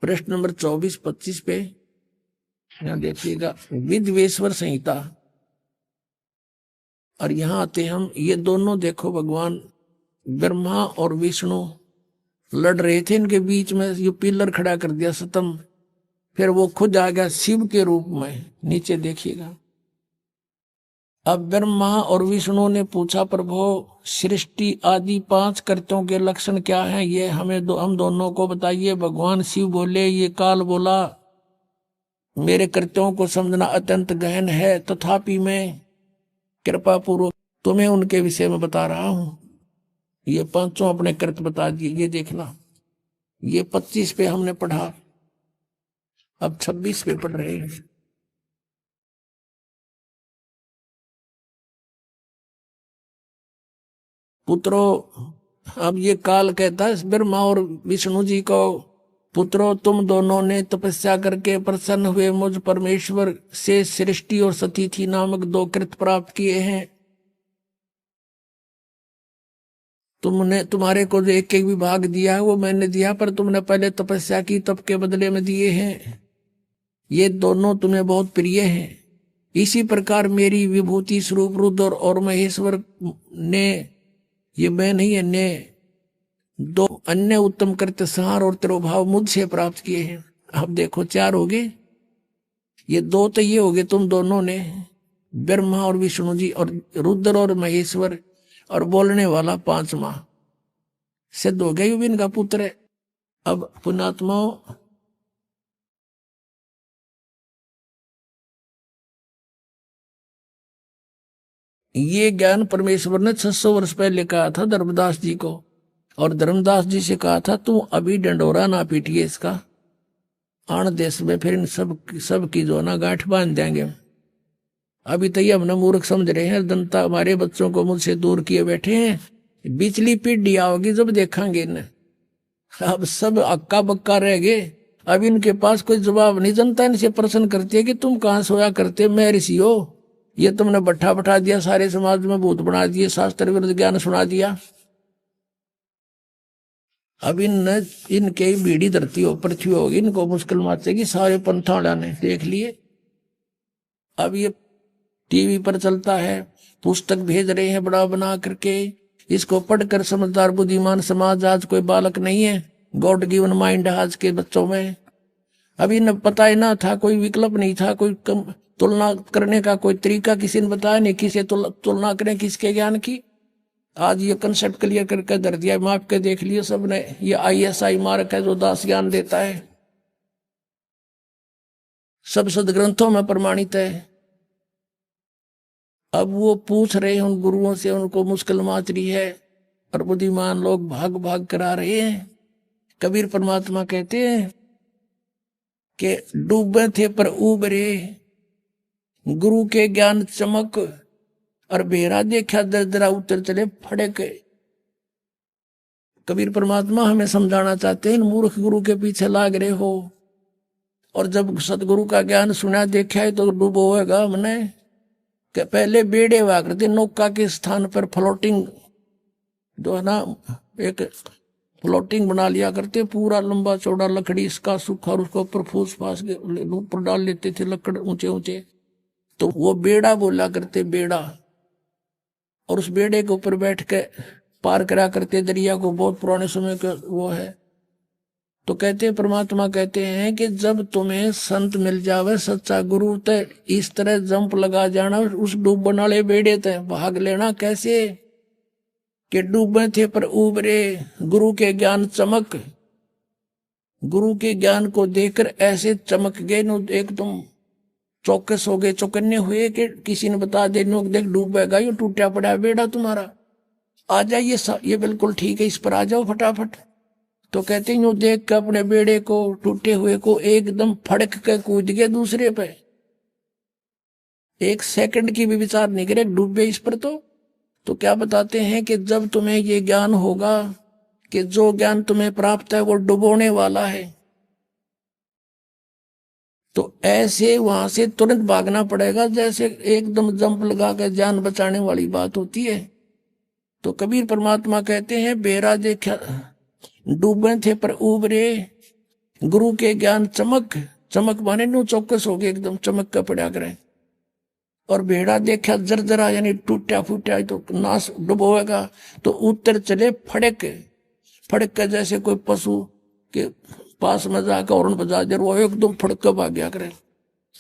प्रश्न नंबर 24-25 पे यहां देखिएगा विद्वेश्वर संहिता। और यहां आते हम, ये दोनों देखो भगवान ब्रह्मा और विष्णु लड़ रहे थे, इनके बीच में ये पिलर खड़ा कर दिया स्तंभ। फिर वो खुद आ गया शिव के रूप में। नीचे देखिएगा, अब ब्रह्मा और विष्णु ने पूछा, प्रभु सृष्टि आदि 5 कृत्यों के लक्षण क्या हैं, ये हमें हम दोनों को बताइए। भगवान शिव बोले, ये काल बोला, मेरे कृत्यों को समझना अत्यंत गहन है, तथापि मैं कृपा पूर्वक तुम्हें उनके विषय में बता रहा हूं। ये 5 अपने कृत्य बता दिए। ये देखना, ये 25 पे हमने पढ़ा, अब 26 पे पढ़ रहे हैं। पुत्रों, अब ये काल कहता है ब्रह्मा और विष्णु जी को, पुत्रों तुम दोनों ने तपस्या करके प्रसन्न हुए मुझ परमेश्वर से सृष्टि और सतीथि नामक 2 कृत्य प्राप्त किए हैं। तुमने, तुम्हारे को जो एक विभाग दिया है वो मैंने दिया, पर तुमने पहले तपस्या की, तप के बदले में दिए हैं। ये दोनों तुम्हें बहुत प्रिय हैं। इसी प्रकार मेरी विभूति स्वरूप रुद्र और महेश्वर ने, ये मैं नहीं है, ने 2 अन्य उत्तम कृत्य संहार और तिरोभाव मुझसे प्राप्त किए हैं। अब देखो 4 हो गए, ये 2 तो ये हो गए तुम दोनों ने, ब्रह्मा और विष्णु जी, और रुद्र और महेश्वर, और बोलने वाला 5वां सिद्ध हो गया, इनका पुत्र है। अब पुण्यात्माओं, ये ज्ञान परमेश्वर ने 600 वर्ष पहले कहा था धर्मदास जी को, और धर्मदास जी से कहा था तू अभी डंडोरा ना पीटिए इसका, आन देश में फिर इन सब की जो ना गांठ बांध देंगे। अभी तो ये हमने मूर्ख समझ रहे हैं, जनता हमारे बच्चों को मुझसे दूर किए बैठे हैं, बिचली पीढ़ी आओगी जब देखेंगे इन्हें। अब सब अक्का बक्का रह गए, अब इनके पास कोई जवाब नहीं। जनता इनसे प्रश्न करती है कि तुम कहाँ सोया करते, मैं ऋषि हो, ये तुमने बैठा बैठा दिया, सारे समाज में भूत बना दिए, शास्त्र विरुद्ध ज्ञान सुना दिया। अब इनके बीड़ी धरती हो, पृथ्वी होगी, इनको मुश्किल माचेगी। सारे पंथाड़ा ने देख लिए। अब ये टीवी पर चलता है, पुस्तक भेज रहे हैं बड़ा बना करके, इसको पढ़कर समझदार बुद्धिमान समाज आज कोई बालक नहीं है। गॉड गिवन माइंड आज के बच्चों में। अभी न पता ही ना था, कोई विकल्प नहीं था, कोई तुलना करने का कोई तरीका किसी ने बताया नहीं, किसे तुलना करें किसके ज्ञान की। आज ये कंसेप्ट क्लियर करके धर दिया, माप के देख लिए सबने। ये ISI मार्क है जो दास ज्ञान देता है, सब सदग्रंथों में प्रमाणित है। अब वो पूछ रहे हैं उन गुरुओं से, उनको मुश्किल माच रही है, और बुद्धिमान लोग भाग भाग करा रहे हैं। कबीर परमात्मा कहते हैं कि डूबे थे पर उबरे, गुरु के ज्ञान चमक, और बेरा देखा दरदरा उतर चले फड़क। कबीर परमात्मा हमें समझाना चाहते हैं, मूर्ख गुरु के पीछे लाग रहे हो, और जब सतगुरु का ज्ञान सुना देखा है तो डूबो होगा हमने। कि पहले बेड़े हुआ करते, नौका के स्थान पर फ्लोटिंग जो है ना, एक फ्लोटिंग बना लिया करते, पूरा लंबा चौड़ा लकड़ी इसका सूखा, और उसको ऊपर फूस फास के ऊपर डाल लेते थे लकड़ ऊंचे ऊंचे, तो वो बेड़ा बोला करते, बेड़ा। और उस बेड़े के ऊपर बैठ के पार करा करते दरिया को, बहुत पुराने समय का वो है। तो कहते हैं, परमात्मा कहते हैं कि जब तुम्हें संत मिल जावे, सच्चा गुरु, तो इस तरह जंप लगा जाना उस डूबने वाले बेड़े तय, भाग लेना। कैसे कि डूबे थे पर उबरे, गुरु के ज्ञान चमक, गुरु के ज्ञान को देखकर ऐसे चमक गए, एकदम चौकस हो गए, चौकन्ने हुए कि किसी ने बता दे, देख डूबेगा, ये टूटा पड़ा बेड़ा तुम्हारा, आ जाइए, ये बिल्कुल ठीक है, इस पर आ जाओ फटाफट। तो कहते हैं, यूं देख के अपने बेड़े को, टूटे हुए को, एकदम फड़क के कूद गए दूसरे पे। एक सेकंड की भी विचार नहीं करे, डूबे इस पर। तो क्या बताते हैं कि जब तुम्हें ये ज्ञान होगा कि जो ज्ञान तुम्हें प्राप्त है वो डुबोने वाला है, तो ऐसे वहां से तुरंत भागना पड़ेगा, जैसे एकदम जंप लगा कर जान बचाने वाली बात होती है। तो कबीर परमात्मा कहते हैं, बेरा देखा डूबे थे पर उबरे, गुरु के ज्ञान चमक, चमक माने नु चौकस हो गए, एकदम चमक का पड़ा करे। और भेड़ा देखा जरजरा, यानी टूटा फूटा, तो नाश डुबोएगा। तो उत्तर चले फड़क, फड़क का जैसे कोई पशु के पास में जाकर हॉर्न बजा दे, वो एकदम फड़क कर भाग गया करे।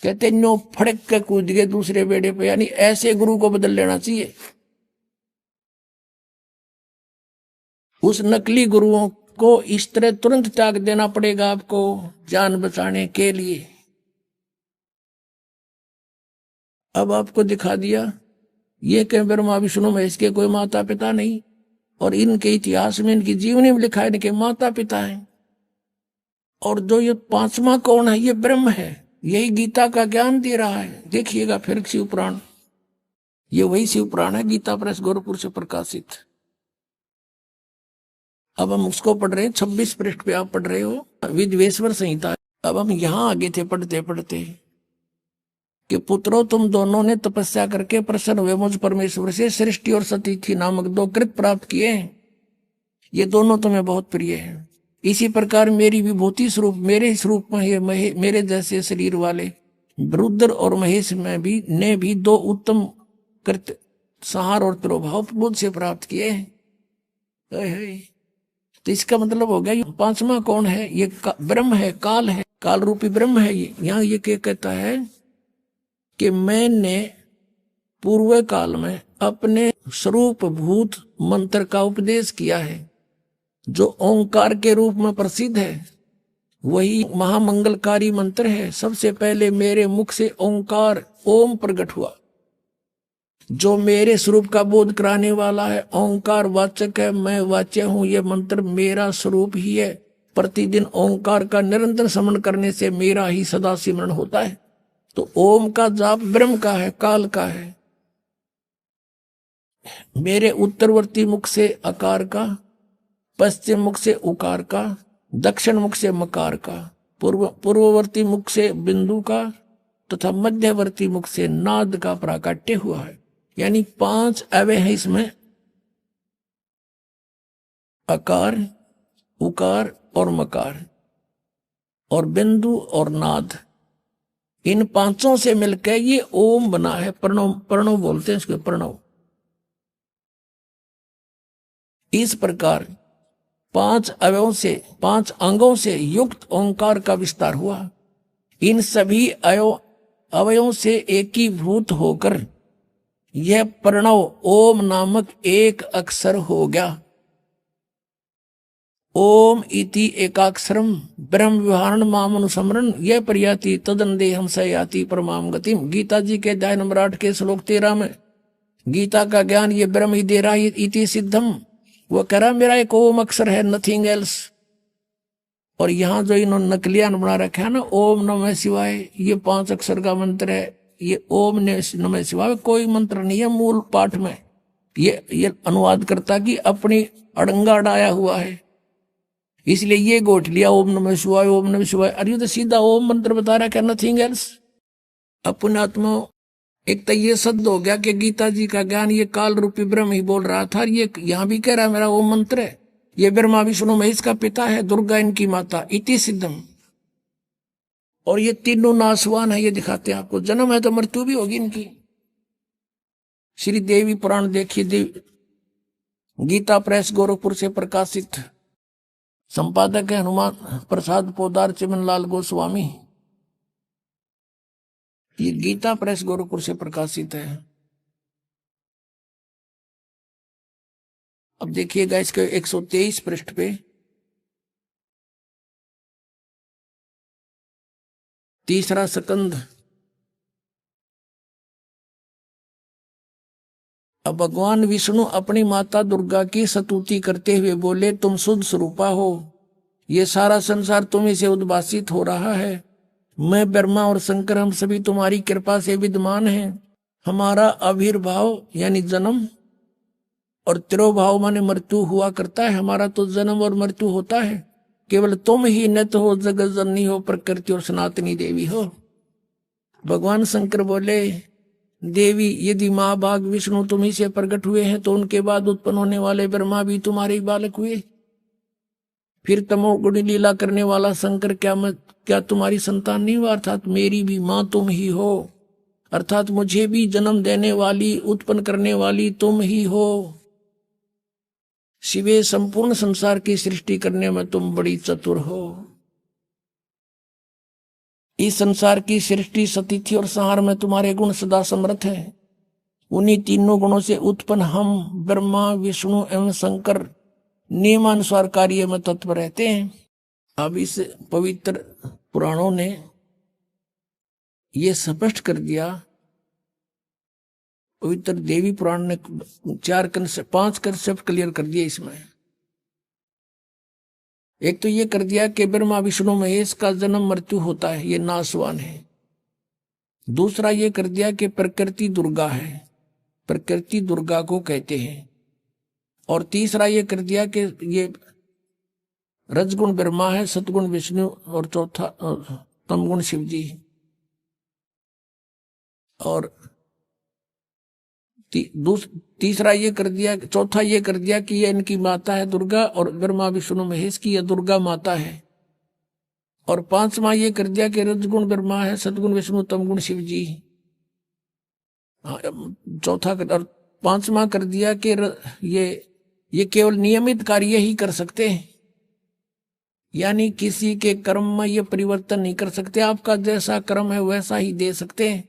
कहते नो फड़क के कूद गए दूसरे बेड़े पे, यानी ऐसे गुरु को बदल लेना चाहिए। उस नकली गुरुओं को इस तरह तुरंत त्याग देना पड़ेगा आपको जान बचाने के लिए। अब आपको दिखा दिया ये कि ब्रह्मा विष्णु महेश के कोई माता पिता नहीं, और इनके इतिहास में, इनकी जीवनी में लिखा है इनके माता पिता हैं। और जो ये पांचवा कौन है, ये ब्रह्म है, यही गीता का ज्ञान दे रहा है। देखिएगा फिर शिव पुराण, ये वही शिव पुराण है, गीता प्रेस गोरखपुर से प्रकाशित। अब हम उसको पढ़ रहे हैं, 26 पृष्ठ पे आप पढ़ रहे हो, विद्वेश्वर संहिता। अब हम यहां आगे थे पढ़ते पढ़ते कि पुत्रों तुम दोनों ने तपस्या करके प्रसन्न हुए मुझ परमेश्वर से सृष्टि और सतीथि नामक 2 कृत प्राप्त किए हैं। ये दोनों तुम्हें बहुत प्रिय हैं। इसी प्रकार मेरी विभूति स्वरूप, मेरे स्वरूप में मेरे जैसे शरीर वाले रुद्र और महेश में भी ने भी 2 उत्तम कृत संहार और तिरोभाव मुझसे प्राप्त किए हैं। तो इसका मतलब हो गया ये पांचवा कौन है, ये ब्रह्म है, काल है, काल रूपी ब्रह्म है। ये यहाँ ये क्या कहता है कि मैंने पूर्व काल में अपने स्वरूप भूत मंत्र का उपदेश किया है, जो ओंकार के रूप में प्रसिद्ध है। वही महामंगलकारी मंत्र है। सबसे पहले मेरे मुख से ओंकार ओम प्रकट हुआ, जो मेरे स्वरूप का बोध कराने वाला है। ओंकार वाचक है, मैं वाच्य हूं। यह मंत्र मेरा स्वरूप ही है। प्रतिदिन ओंकार का निरंतर स्मरण करने से मेरा ही सदा सिमरण होता है। तो ओम का जाप ब्रह्म का है, काल का है। मेरे उत्तरवर्ती मुख से अकार का, पश्चिम मुख से उकार का, दक्षिण मुख से मकार का, पूर्ववर्ती मुख से बिंदु का तथा मध्यवर्ती मुख से नाद का प्राकट्य हुआ है। यानी 5 अवयव हैं इसमें, अकार, उकार और मकार और बिंदु और नाद। इन 5 से मिलकर ये ओम बना है। प्रणव, प्रणव बोलते हैं इसको, प्रणव। इस प्रकार 5 अवयवों से, 5 अंगों से युक्त ओंकार का विस्तार हुआ। इन सभी अवयवों से एकीभूत होकर यह प्रणव ओम नामक एक अक्षर हो गया। ओम इति एकाक्षरम ब्रह्म विहारण मामनुसमरण यह प्रयाति तदन्देहम सयाति परमाम गतिम। गीता जी के अध्याय नंबर 8 के श्लोक 13 में गीता का ज्ञान ये ब्रह्म ही दे रहा है। इति सिद्धम, वो कह रहा मेरा एक ओम अक्षर है, नथिंग एल्स। और यहाँ जो इन्होंने नकलियान बना रखा है ना, ओम नमः शिवाय, ये 5 अक्षर का मंत्र है। ये ओम नमः शिवाय कोई मंत्र नहीं है मूल पाठ में। ये अनुवाद करता कि अपनी अड़ंगा अड़ाया हुआ है, इसलिए ये गोठ लिया ओम नमः शिवाय, ओम नमः शिवाय। अरे तो सीधा ओम मंत्र बता रहा है, नथिंग एल्स। अपनात्मा एक तो ये शब्द हो गया कि गीता जी का ज्ञान ये काल रूपी ब्रह्म ही बोल रहा था। ये यहाँ भी कह रहा है मेरा ओम मंत्र है। ये ब्रह्मा विष्णु महेश का पिता है, दुर्गा इनकी माता, इति सिद्धम। और ये तीनों नासवान है, ये दिखाते हैं आपको। जन्म है तो मृत्यु भी होगी इनकी। श्री देवी पुराण देखिए, गीता प्रेस गोरखपुर से प्रकाशित। संपादक है हनुमान प्रसाद पोदार चिमनलाल गोस्वामी। ये गीता प्रेस गोरखपुर से प्रकाशित है। अब देखिएगा इसके 123 पृष्ठ पे, तीसरा स्कंद। अब भगवान विष्णु अपनी माता दुर्गा की स्तुति करते हुए बोले, तुम शुद्ध स्वरूपा हो, ये सारा संसार तुम्हीं से उद्भासित हो रहा है। मैं ब्रह्मा और शंकर हम सभी तुम्हारी कृपा से विद्यमान हैं। हमारा आविर्भाव यानी जन्म और तिरोभाव माने मृत्यु हुआ करता है। हमारा तो जन्म और मृत्यु होता है। केवल तुम ही नित हो, जगत जननी हो, प्रकृति और सनातनी देवी हो। भगवान शंकर बोले, देवी यदि माँ भाग विष्णु तुम्ही से प्रकट हुए हैं तो उनके बाद उत्पन्न होने वाले ब्रह्मा भी तुम्हारे ही बालक हुए। फिर तमोगुणी लीला करने वाला शंकर क्या तुम्हारी संतान नहीं हुआ? अर्थात मेरी भी माँ तुम ही हो, अर्थात मुझे भी जन्म देने वाली, उत्पन्न करने वाली तुम ही हो। शिवे संपूर्ण संसार की सृष्टि करने में तुम बड़ी चतुर हो। इस संसार की सृष्टि, सतिथि और संहार में तुम्हारे गुण सदा समर्थ है। उन्हीं तीनों गुणों से उत्पन्न हम ब्रह्मा, विष्णु एवं शंकर नियमानुसार कार्य में तत्पर रहते हैं। अब इस पवित्र पुराणों ने ये स्पष्ट कर दिया। पवित्र देवी पुराण ने 5 कंसेप्ट क्लियर कर दिए इसमें। एक तो ये कर दिया कि ब्रह्मा विष्णु महेश का जन्म मृत्यु होता है, ये नाशवान है। दूसरा ये कर दिया कि प्रकृति दुर्गा है, प्रकृति दुर्गा को कहते हैं। और तीसरा ये कर दिया कि ये रजगुण ब्रह्मा है, सतगुण विष्णु और चौथा तमगुण शिव जी। और तीसरा ये कर दिया, चौथा ये कर दिया कि ये इनकी माता है दुर्गा और ब्रह्मा विष्णु महेश की यह दुर्गा माता है। और पांचवा ये कर दिया कि रजगुण ब्रह्मा है, सतगुण विष्णु, तमगुण शिव जी। चौथा और पांचवा कर दिया कि ये केवल नियमित कार्य ही कर सकते हैं, यानी किसी के कर्म में ये परिवर्तन नहीं कर सकते। आपका जैसा कर्म है वैसा ही दे सकते हैं।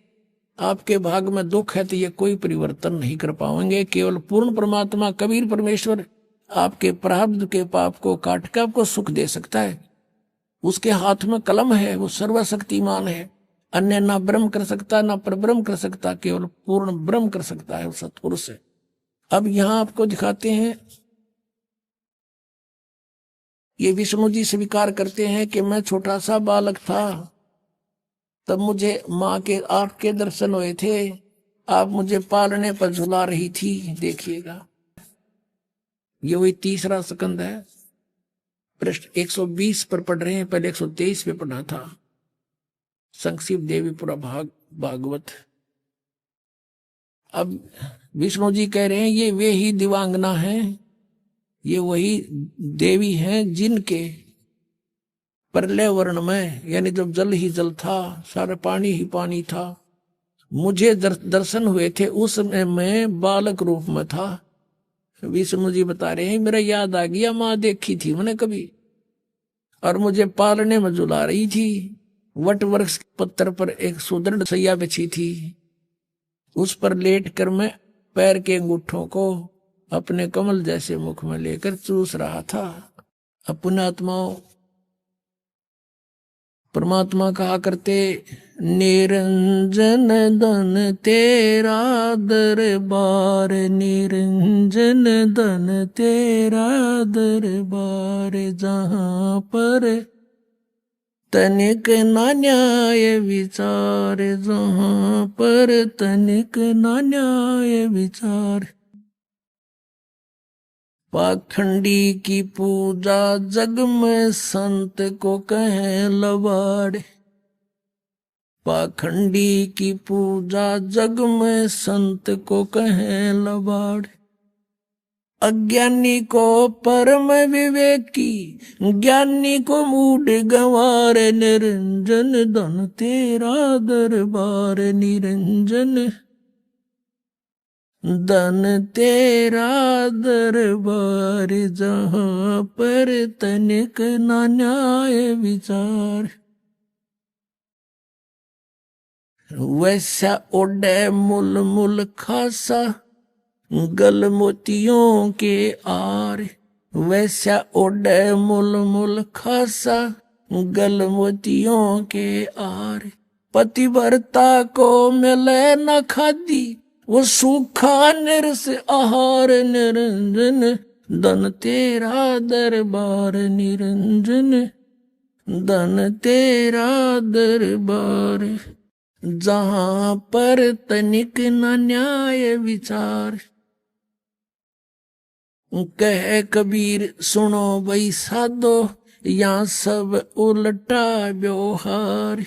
आपके भाग में दुख है तो ये कोई परिवर्तन नहीं कर पाएंगे। केवल पूर्ण परमात्मा कबीर परमेश्वर आपके प्रारब्ध के पाप को काट कर आपको सुख दे सकता है। उसके हाथ में कलम है, वो सर्वशक्तिमान है। अन्य ना ब्रह्म कर सकता, ना परब्रह्म कर सकता, केवल पूर्ण ब्रह्म कर सकता है, वो सत्पुरुष है। अब यहां आपको दिखाते हैं, ये विष्णु जी स्वीकार करते हैं कि मैं छोटा सा बालक था, तब मुझे माँ के आपके दर्शन हुए थे, आप मुझे पालने पर झुला रही थी। देखिएगा, ये वही तीसरा स्कंद है। पृष्ठ 120 पर पढ़ रहे हैं, पहले 123 पे पढ़ा था। संक्षिप्त देवी पूरा भागवत। अब विष्णु जी कह रहे हैं ये वे ही दिवांगना हैं, ये वही देवी हैं जिनके प्रलय वर्ण में, यानी जब जल ही जल था, सारा पानी ही पानी था, मुझे दर्शन हुए थे। उस समय मैं बालक रूप में था। विष्णु जी बता रहे हैं मेरा याद आ गया, माँ देखी थी मैंने कभी, और मुझे पालने में झुला रही थी। वट वृक्ष पत्थर पर एक सुदृढ़ सैया बिछी थी, उस पर लेट कर मैं पैर के अंगूठों को अपने कमल जैसे मुख में लेकर चूस रहा था। अपने आत्माओं, परमात्मा कहा करते, निरंजन धन तेरा दरबार, निरंजन धन तेरा दरबार, जहां पर तनिक ना न्याय विचार, जहां पर तनिक ना न्याय विचार। पाखंडी की पूजा जग में संत को कहे लबाड़, पाखंडी की पूजा जग में संत को कहे लबाड़। अज्ञानी को परम विवेकी, ज्ञानी को मूढ़ गंवार, निरंजन धन तेरा दरबार, निरंजन धन तेरा दरबार, जहां पर तनिक ना न्याय विचार। वैसा ओढ़े मुल मुल खासा, गल मोतियों के आर, वैसा ओढ़े मुल मुल खासा, गल मोतियों के आर। पतिव्रता को मिले न खादी, वो सूखा निरस आहार, निरंजन धन तेरा दरबार, निरंजन धन तेरा दरबार। जहां पर तनिक न न्याय विचार। कह कबीर सुनो भाई साधो, यहाँ सब उल्टा व्यवहार।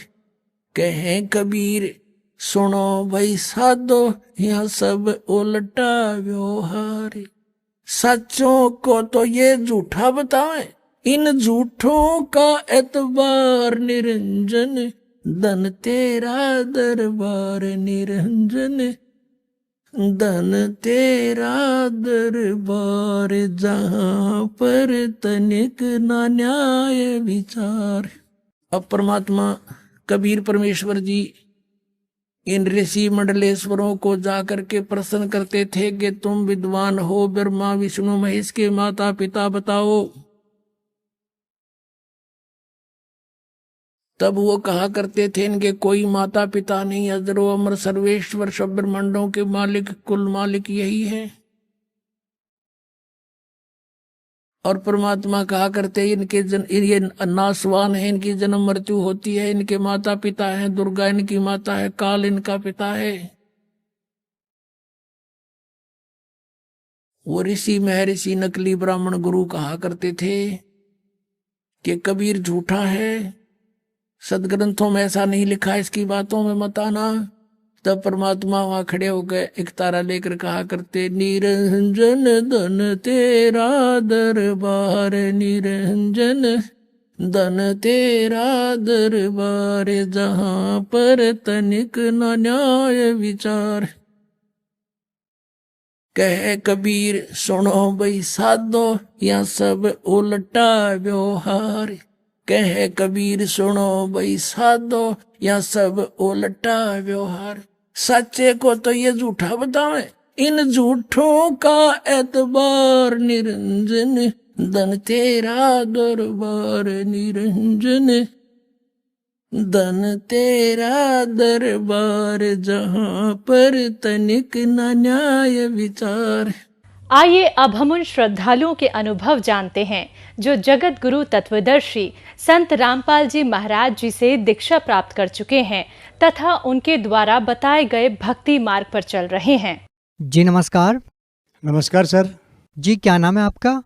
कहे कबीर सुनो भाई साधो, यहाँ सब उल्टा व्यवहार। सच्चों को तो ये झूठा बताए, इन झूठों का एतबार निरंजन। धन तेरा दरबार निरंजन, धन तेरा दरबार। जहां पर तनिक ना न्याय विचार। अब परमात्मा कबीर परमेश्वर जी इन ऋषि मंडलेश्वरों को जाकर के प्रश्न करते थे कि तुम विद्वान हो, ब्रह्मा विष्णु महेश के माता पिता बताओ। तब वो कहा करते थे इनके कोई माता पिता नहीं, अजरो अमर सर्वेश्वर सब ब्रह्मांडों के मालिक कुल मालिक यही है। और परमात्मा कहा करते ये नासवान है, इनकी जन्म मृत्यु होती है, इनके माता पिता हैं, दुर्गा इनकी माता है, काल इनका पिता है। वो ऋषि महर्षि नकली ब्राह्मण गुरु कहा करते थे कि कबीर झूठा है, सदग्रंथों में ऐसा नहीं लिखा, इसकी बातों में मत आना। तब परमात्मा वहां खड़े हो गए, एक तारा लेकर कहा करते निरंजन धन तेरा दरबार। निरंजन धन तेरा दरबार, जहां पर तनिक न न्याय विचार। कहे कबीर सुनो भाई साधो, यहाँ सब उल्टा व्यवहार। कहे कबीर सुनो भाई साधो, यहाँ सब उल्टा व्यवहार। सच्चे को तो ये झूठा बतावे, इन झूठों का एतबार निरंजन। धन तेरा दरबार निरंजन, धन तेरा दरबार। जहां पर तनिक न न्याय विचार। आइए अब हम उन श्रद्धालुओं के अनुभव जानते हैं जो जगत गुरु तत्वदर्शी संत रामपाल जी महाराज जी से दीक्षा प्राप्त कर चुके हैं तथा उनके द्वारा बताए गए भक्ति मार्ग पर चल रहे हैं। जी नमस्कार। नमस्कार सर। जी क्या नाम है आपका?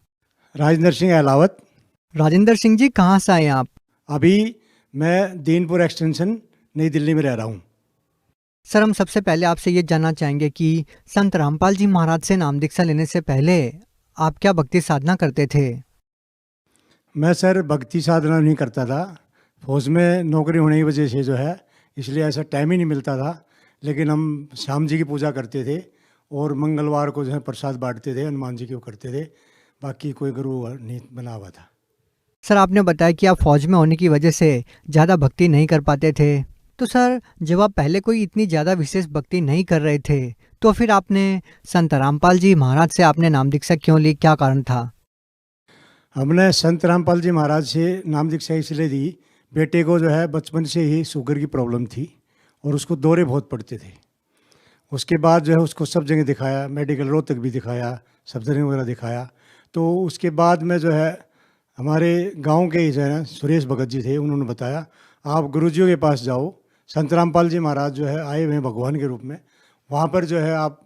राजेंद्र सिंह अहलावत। राजेंद्र सिंह जी कहाँ से आए आप? अभी मैं दीनपुर एक्सटेंशन नई दिल्ली में रह रहा हूँ। सर हम सबसे पहले आपसे ये जानना चाहेंगे कि संत रामपाल जी महाराज से नाम दीक्षा लेने से पहले आप क्या भक्ति साधना करते थे? मैं सर भक्ति साधना नहीं करता था, फौज में नौकरी होने की वजह से जो है, इसलिए ऐसा टाइम ही नहीं मिलता था। लेकिन हम श्याम जी की पूजा करते थे और मंगलवार को जो है प्रसाद बांटते थे, हनुमान जी की वो करते थे। बाकी कोई गुरु नहीं बना हुआ था। सर आपने बताया कि आप फौज में होने की वजह से ज़्यादा भक्ति नहीं कर पाते थे, तो सर जब आप पहले कोई इतनी ज़्यादा विशेष भक्ति नहीं कर रहे थे तो फिर आपने संत रामपाल जी महाराज से आपने नाम दीक्षा क्यों ली, क्या कारण था? हमने संत रामपाल जी महाराज से नाम दीक्षा इसलिए दी, बेटे को जो है बचपन से ही शुगर की प्रॉब्लम थी और उसको दौरे बहुत पड़ते थे। उसके बाद जो है उसको सब जगह दिखाया, मेडिकल रोहतक भी दिखाया, सफदरजंग वगैरह दिखाया। तो उसके बाद में जो है हमारे गांव के ही जो है सुरेश भगत जी थे, उन्होंने बताया आप गुरुजियों के पास जाओ, संत रामपाल जी महाराज जो है आए हुए हैं भगवान के रूप में, वहाँ पर जो है आप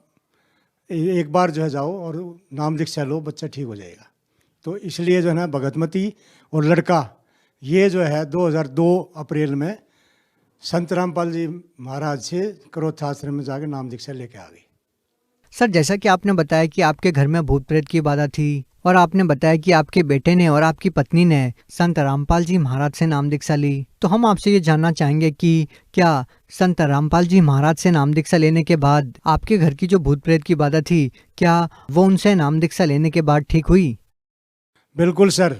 एक बार जो है जाओ और नाम दीक्षा लो, बच्चा ठीक हो जाएगा। तो इसलिए जो है ना भगतमती और लड़का ये जो है 2002 अप्रैल में संत रामपाल जी महाराज से करोथा आश्रम में जाकर नाम दीक्षा लेके आ गई। सर जैसा कि आपने बताया कि आपके घर में भूत प्रेत की बाधा थी और आपने बताया कि आपके बेटे ने और आपकी पत्नी ने संत रामपाल जी महाराज से नाम दीक्षा ली, तो हम आपसे ये जानना चाहेंगे कि क्या संत रामपाल जी महाराज से नाम दीक्षा लेने के बाद आपके घर की जो भूत प्रेत की बाधा थी, क्या वो उनसे नाम दीक्षा लेने के बाद ठीक हुई? बिल्कुल सर,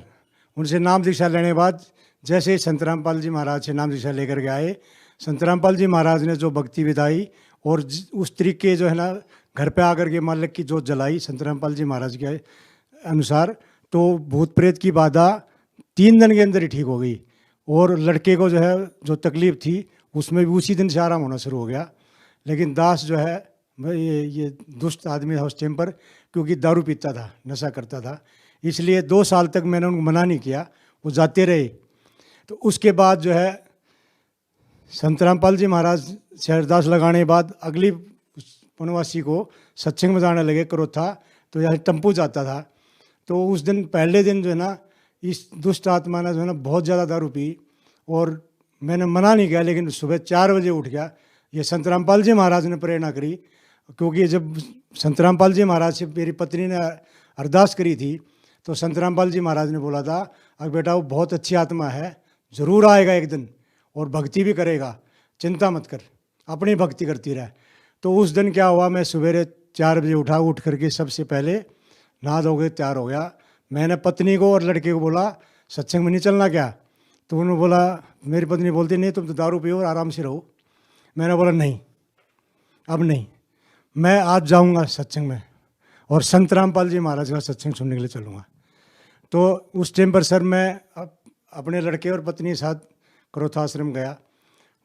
उनसे नाम दीक्षा लेने के बाद जैसे संत रामपाल जी महाराज से नाम दीक्षा लेकर के आए, संत रामपाल जी महाराज ने जो भक्ति बिताई और उस तरीके जो है ना घर पे आकर के मालिक की जोत जलाई संत रामपाल जी महाराज के अनुसार, तो भूत प्रेत की बाधा 3 दिन के अंदर ही ठीक हो गई। और लड़के को जो है जो तकलीफ़ थी उसमें भी उसी दिन से आराम होना शुरू हो गया। लेकिन दास जो है ये दुष्ट आदमी था उस टाइम पर, क्योंकि दारू पीता था, नशा करता था, इसलिए 2 साल तक मैंने उनको मना नहीं किया, वो जाते रहे। तो उसके बाद जो है संत रामपाल जी महाराज से अरदास लगाने के बाद अगली वनवासी को सत्संग में जाने लगे करोथा, तो यहाँ टम्पू जाता था। तो उस दिन पहले दिन जो है ना इस दुष्ट आत्मा ने जो है ना बहुत ज़्यादा दारू पी, और मैंने मना नहीं किया, लेकिन सुबह 4 बजे उठ गया। ये संत रामपाल जी महाराज ने प्रेरणा करी, क्योंकि जब संत रामपाल जी महाराज से मेरी पत्नी ने अरदास करी थी तो संत रामपाल जी महाराज ने बोला था, अब बेटा वो बहुत अच्छी आत्मा है, ज़रूर आएगा एक दिन और भक्ति भी करेगा, चिंता मत कर, अपनी भक्ति करती रहे। तो उस दिन क्या हुआ, मैं सवेरे 4 बजे उठा, उठ करके सबसे पहले नहा धो के तैयार हो गया। मैंने पत्नी को और लड़के को बोला सत्संग में नहीं चलना क्या? तो उन्होंने बोला, मेरी पत्नी बोलती नहीं तुम तो दारू पियो और आराम से रहो। मैंने बोला नहीं, अब नहीं, मैं आज जाऊंगा सत्संग में और संत रामपाल जी महाराज का सत्संग सुनने के लिए चलूँगा। तो उस टाइम पर सर मैं अपने लड़के और पत्नी के साथ करोथा आश्रम गया।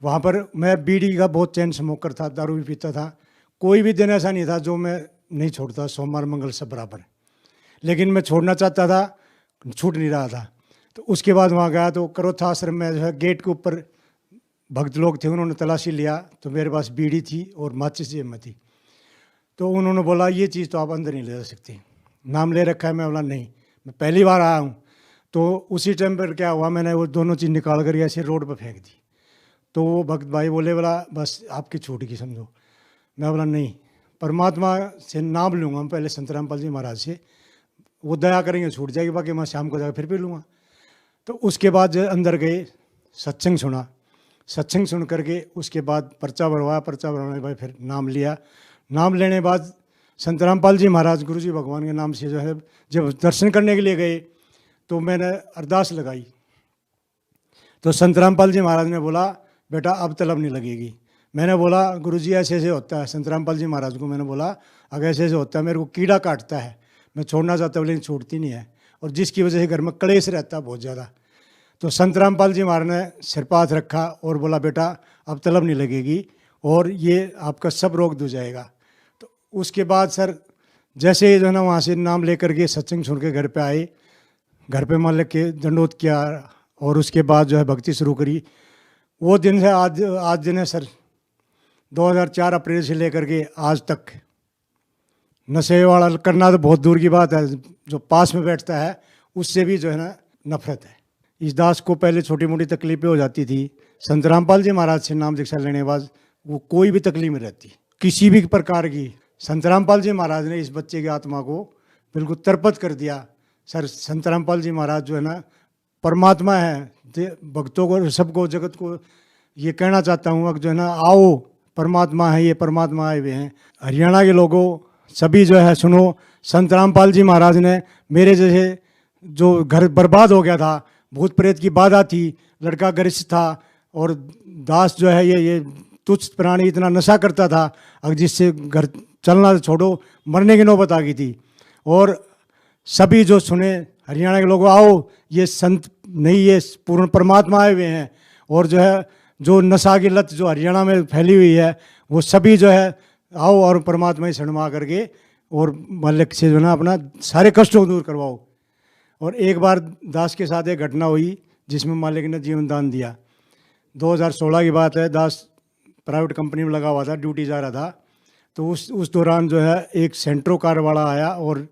वहाँ पर मैं बीड़ी का बहुत चैन स्मोकर था, दारू भी पीता था, कोई भी दिन ऐसा नहीं था जो मैं नहीं छोड़ता, सोमवार मंगल सब बराबर। लेकिन मैं छोड़ना चाहता था, छूट नहीं रहा था। तो उसके बाद वहाँ गया तो करोथा आश्रम में जो है गेट के ऊपर भक्त लोग थे, उन्होंने तलाशी लिया तो मेरे पास बीड़ी थी और माचिस जेब में थी। तो उन्होंने बोला ये चीज़ तो आप अंदर नहीं ले जा सकते, नाम ले रखा है। मैं बोला नहीं, मैं पहली बार आया हूँ। तो उसी टाइम पर क्या हुआ, मैंने वो दोनों चीज़ निकाल कर ऐसे रोड पर फेंक दी। तो वो भक्त भाई बोले, बोला बस आपकी छूट की समझो। मैं बोला नहीं, परमात्मा से नाम लूँगा मैं पहले संत रामपाल जी महाराज से, वो दया करेंगे छूट जाएगी, बाकी मैं शाम को जाकर फिर पी लूँगा। तो उसके बाद अंदर गए, सत्संग सुना, सत्संग सुन करके उसके बाद पर्चा भरवाया, पर्चा भरवाने के बाद फिर नाम लिया। नाम लेने के बाद संत रामपाल जी महाराज गुरु जी भगवान के नाम से जो है जब दर्शन करने के लिए गए तो मैंने अरदास लगाई। तो संत रामपाल जी महाराज ने बोला, बेटा अब तलब नहीं लगेगी। मैंने बोला गुरुजी ऐसे ऐसे होता है। संत रामपाल जी महाराज को मैंने बोला अगर ऐसे ऐसे होता है, मेरे को कीड़ा काटता है, मैं छोड़ना चाहता हूँ लेकिन छूटती नहीं है, और जिसकी वजह से घर में कलेश रहता है बहुत ज़्यादा। तो संत रामपाल जी महाराज ने सिर पर हाथ रखा और बोला, बेटा अब तलब नहीं लगेगी और ये आपका सब रोग धो जाएगा। तो उसके बाद सर जैसे ही जो है ना वहाँ से नाम लेकर के सत्संग सुन के घर पे आए, घर पे मान के दंडोत किया और उसके बाद जो है भक्ति शुरू करी। वो दिन से आज दिन है सर, 2004 अप्रैल से लेकर के आज तक नशे वाला करना तो बहुत दूर की बात है, जो पास में बैठता है उससे भी जो है ना नफरत है। इस दास को पहले छोटी मोटी तकलीफें हो जाती थी, संत रामपाल जी महाराज से नाम दीक्षा लेने के बाद वो कोई भी तकलीफ नहीं रहती किसी भी प्रकार की। संत रामपाल जी महाराज ने इस बच्चे की आत्मा को बिल्कुल तरपत कर दिया। सर संत रामपाल जी महाराज जो है ना परमात्मा है, भक्तों को सबको जगत को ये कहना चाहता हूँ अब जो है ना आओ परमात्मा है, ये परमात्मा आए हुए हैं। हरियाणा के लोगों सभी जो है सुनो, संत रामपाल जी महाराज ने मेरे जैसे जो घर बर्बाद हो गया था, भूत प्रेत की बाधा थी, लड़का गरिष्ठ था और दास जो है ये तुच्छ प्राणी इतना नशा करता था अब जिससे घर चलना छोड़ो मरने की नौबत आ गई थी। और सभी जो सुने हरियाणा के लोगों आओ ये संत नहीं, ये पूर्ण परमात्मा आए हुए हैं। और जो है जो नशा की लत जो हरियाणा में फैली हुई है वो सभी जो है आओ और परमात्मा ही शरणमा करके और मालिक से जो ना अपना सारे कष्टों को दूर करवाओ। और एक बार दास के साथ एक घटना हुई जिसमें मालिक ने जीवन दान दिया। 2016 की बात है, दास प्राइवेट कंपनी में लगा हुआ था, ड्यूटी जा रहा था। तो उस दौरान जो है एक सेंट्रो कार वाला आया और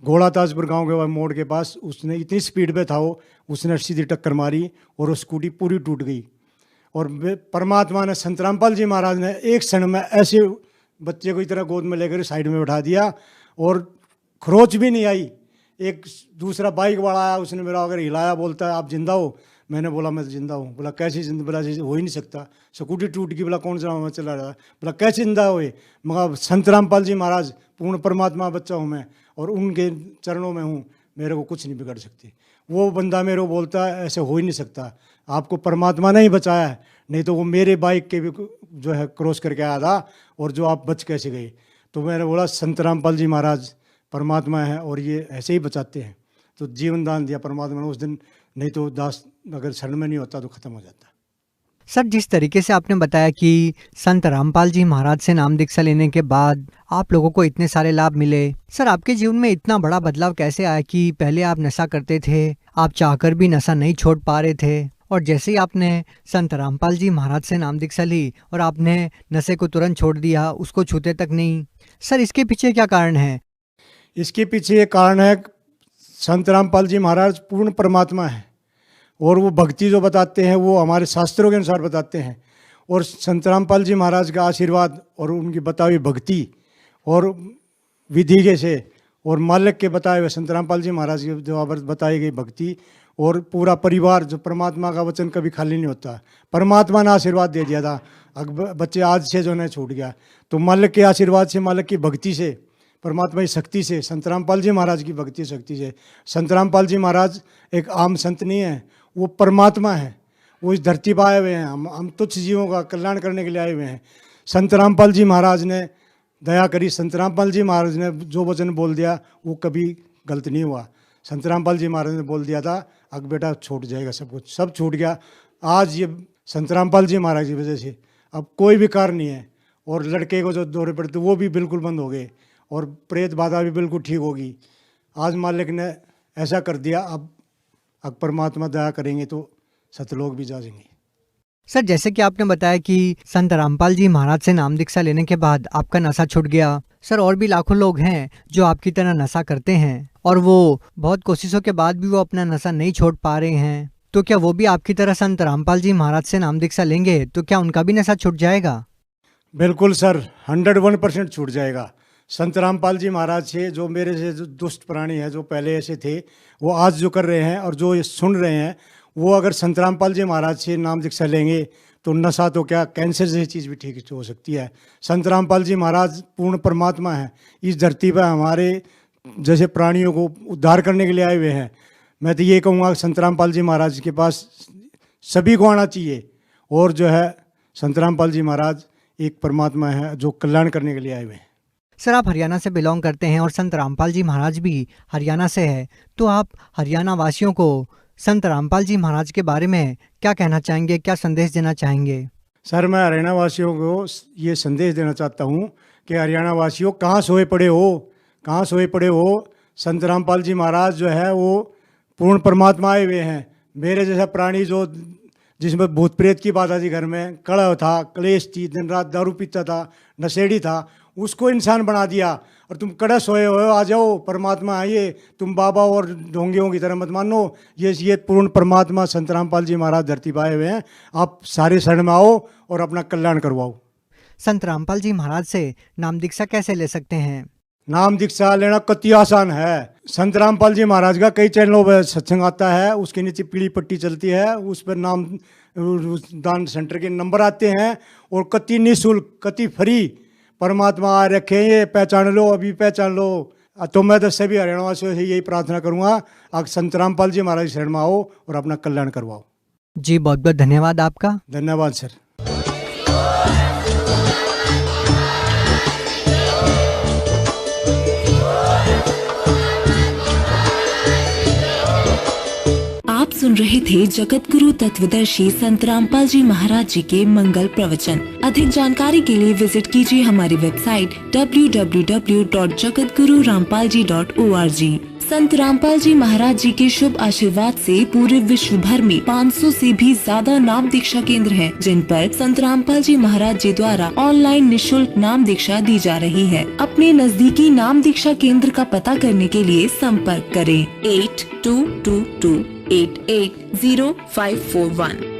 घोड़ा ताजपुर गांव के मोड़ के पास उसने इतनी स्पीड पे था वो, उसने सीधी टक्कर मारी और वो स्कूटी पूरी टूट गई। और परमात्मा ने संत रामपाल जी महाराज ने एक क्षण में ऐसे बच्चे को इतना गोद में लेकर साइड में बैठा दिया और खरोच भी नहीं आई। एक दूसरा बाइक वाला आया, उसने मेरा अगर हिलाया, बोलता है आप जिंदा हो? मैंने बोला मैं जिंदा हूँ। बोला कैसे जिंदा? बोला हो ही नहीं सकता, स्कूटी टूट गई। बोला कौन सा मैं चला रहा? बोला कैसे जिंदा हुए? मगर संत रामपाल जी महाराज पूर्ण परमात्मा बच्चा हूँ मैं और उनके चरणों में हूँ, मेरे को कुछ नहीं बिगड़ सकती। वो बंदा मेरे को बोलता है ऐसे हो ही नहीं सकता, आपको परमात्मा ने ही बचाया है, नहीं तो वो मेरे बाइक के भी जो है क्रॉस करके आया था और जो आप बच कैसे गए? तो मैंने बोला संत रामपाल जी महाराज परमात्मा है और ये ऐसे ही बचाते हैं। तो जीवन दान दिया परमात्मा ने उस दिन, नहीं तो दास अगर शरण में नहीं होता तो खत्म हो जाता। सर जिस तरीके से आपने बताया कि संत रामपाल जी महाराज से नाम दीक्षा लेने के बाद आप लोगों को इतने सारे लाभ मिले, सर आपके जीवन में इतना बड़ा बदलाव कैसे आया कि पहले आप नशा करते थे, आप चाहकर भी नशा नहीं छोड़ पा रहे थे और जैसे ही आपने संत रामपाल जी महाराज से नाम दीक्षा ली और आपने नशे को तुरंत छोड़ दिया, उसको छूते तक नहीं, सर इसके पीछे क्या कारण है? इसके पीछे ये कारण है, संत रामपाल जी महाराज पूर्ण परमात्मा है और वो भक्ति जो बताते हैं वो हमारे शास्त्रों के अनुसार बताते हैं। और संत रामपाल जी महाराज का आशीर्वाद और उनकी बताई हुई भक्ति और विधि के से और मालिक के बताए हुए संत रामपाल जी महाराज की जो बताई गई भक्ति और पूरा परिवार, जो परमात्मा का वचन कभी खाली नहीं होता। परमात्मा ने आशीर्वाद दे दिया था, बच्चे आज से जो है छूट गया, तो मालिक के आशीर्वाद से, मालिक की भक्ति से, परमात्मा की शक्ति से, संत रामपाल जी महाराज की भक्ति शक्ति से। संत रामपाल जी महाराज एक आम संत नहीं है, वो परमात्मा है। वो इस धरती पर आए हुए हैं, हम तुच्छ जीवों का कल्याण करने के लिए आए हुए हैं। संत रामपाल जी महाराज ने दया करी, संत रामपाल जी महाराज ने जो वचन बोल दिया वो कभी गलत नहीं हुआ। संत रामपाल जी महाराज ने बोल दिया था, अब बेटा छूट जाएगा सब कुछ, सब छूट गया। आज ये संत रामपाल जी महाराज की वजह से अब कोई भी कार्य नहीं है। और लड़के को जो दौरे पड़ते वो भी बिल्कुल बंद हो गए और प्रेत बाधा भी बिल्कुल ठीक होगी। आज मालिक ने ऐसा कर दिया, अब परमात्मा दया करेंगे तो सतलोक भी जाएंगे। सर जैसे कि आपने बताया कि संत रामपाल जी महाराज से नाम दीक्षा लेने के बाद आपका नशा छूट गया। सर और भी लाखों लोग हैं जो आपकी तरह नशा करते हैं और वो बहुत कोशिशों के बाद भी वो अपना नशा नहीं छोड़ पा रहे हैं, तो क्या वो भी आपकी तरह संत रामपाल जी महाराज से नाम दीक्षा लेंगे तो क्या उनका भी नशा छूट जाएगा? बिल्कुल सर, 101% छूट जाएगा। संत रामपाल जी महाराज से जो मेरे से जो दुष्ट प्राणी है, जो पहले ऐसे थे, वो आज जो कर रहे हैं और जो ये सुन रहे हैं, वो अगर संत रामपाल जी महाराज से नाम दीक्षा लेंगे तो नशा तो क्या, कैंसर जैसी चीज़ भी ठीक हो सकती है। संत रामपाल जी महाराज पूर्ण परमात्मा है, इस धरती पर हमारे जैसे प्राणियों को उद्धार करने के लिए आए हुए हैं। मैं तो ये कहूँगा संत रामपाल जी महाराज के पास सभी को आना चाहिए। और जो है संत रामपाल जी महाराज एक परमात्मा है जो कल्याण करने के लिए आए हुए हैं। सर आप हरियाणा से बिलोंग करते हैं और संत रामपाल जी महाराज भी हरियाणा से है, तो आप हरियाणा वासियों को संत रामपाल जी महाराज के बारे में क्या कहना चाहेंगे, क्या संदेश देना चाहेंगे? सर मैं हरियाणा वासियों को ये संदेश देना चाहता हूँ कि हरियाणा वासियों कहाँ सोए पड़े हो, कहाँ सोए पड़े हो। संत रामपाल जी महाराज जो है वो पूर्ण परमात्मा आए हुए हैं। मेरे जैसा प्राणी जो जिसमें भूत प्रेत की बात थी, घर में कलह था, क्लेश थी, दिन रात दारू पीता था, नशेड़ी था, उसको इंसान बना दिया। और तुम कड़ा सोए हो, आ जाओ परमात्मा आइए, तुम बाबा और ढोंगियों की तरह मत मानो। ये पूर्ण परमात्मा संत रामपाल जी महाराज धरती पर आए हुए हैं। आप सारे शरण में आओ और अपना कल्याण करवाओ। संत रामपाल जी महाराज से नाम दीक्षा कैसे ले सकते हैं? नाम दीक्षा लेना कति आसान है। संत रामपाल जी महाराज का कई चैनलों पर सत्संग आता है, उसके नीचे पीली पट्टी चलती है, उस पर नाम दान सेंटर के नंबर आते हैं और कति निःशुल्क, कति फ्री परमात्मा आ रखे, ये पहचान लो, अभी पहचान लो। तो मैं तो सभी हरियाणा वासियों से यही प्रार्थना करूंगा, आप संत रामपाल जी महाराज शरण में आओ और अपना कल्याण करवाओ। जी बहुत बहुत धन्यवाद आपका। धन्यवाद सर। आप सुन रहे थे जगत गुरु तत्वदर्शी संत रामपाल जी महाराज जी के मंगल प्रवचन। अधिक जानकारी के लिए विजिट कीजिए हमारी वेबसाइट www.jagatgururampalji.org। संत रामपाल जी महाराज जी के शुभ आशीर्वाद से पूरे विश्व भर में 500 से भी ज्यादा नाम दीक्षा केंद्र हैं, जिन पर संत रामपाल जी महाराज जी द्वारा ऑनलाइन निःशुल्क नाम दीक्षा दी जा रही है। अपने नजदीकी नाम दीक्षा केंद्र का पता करने के लिए संपर्क करें 8222880541।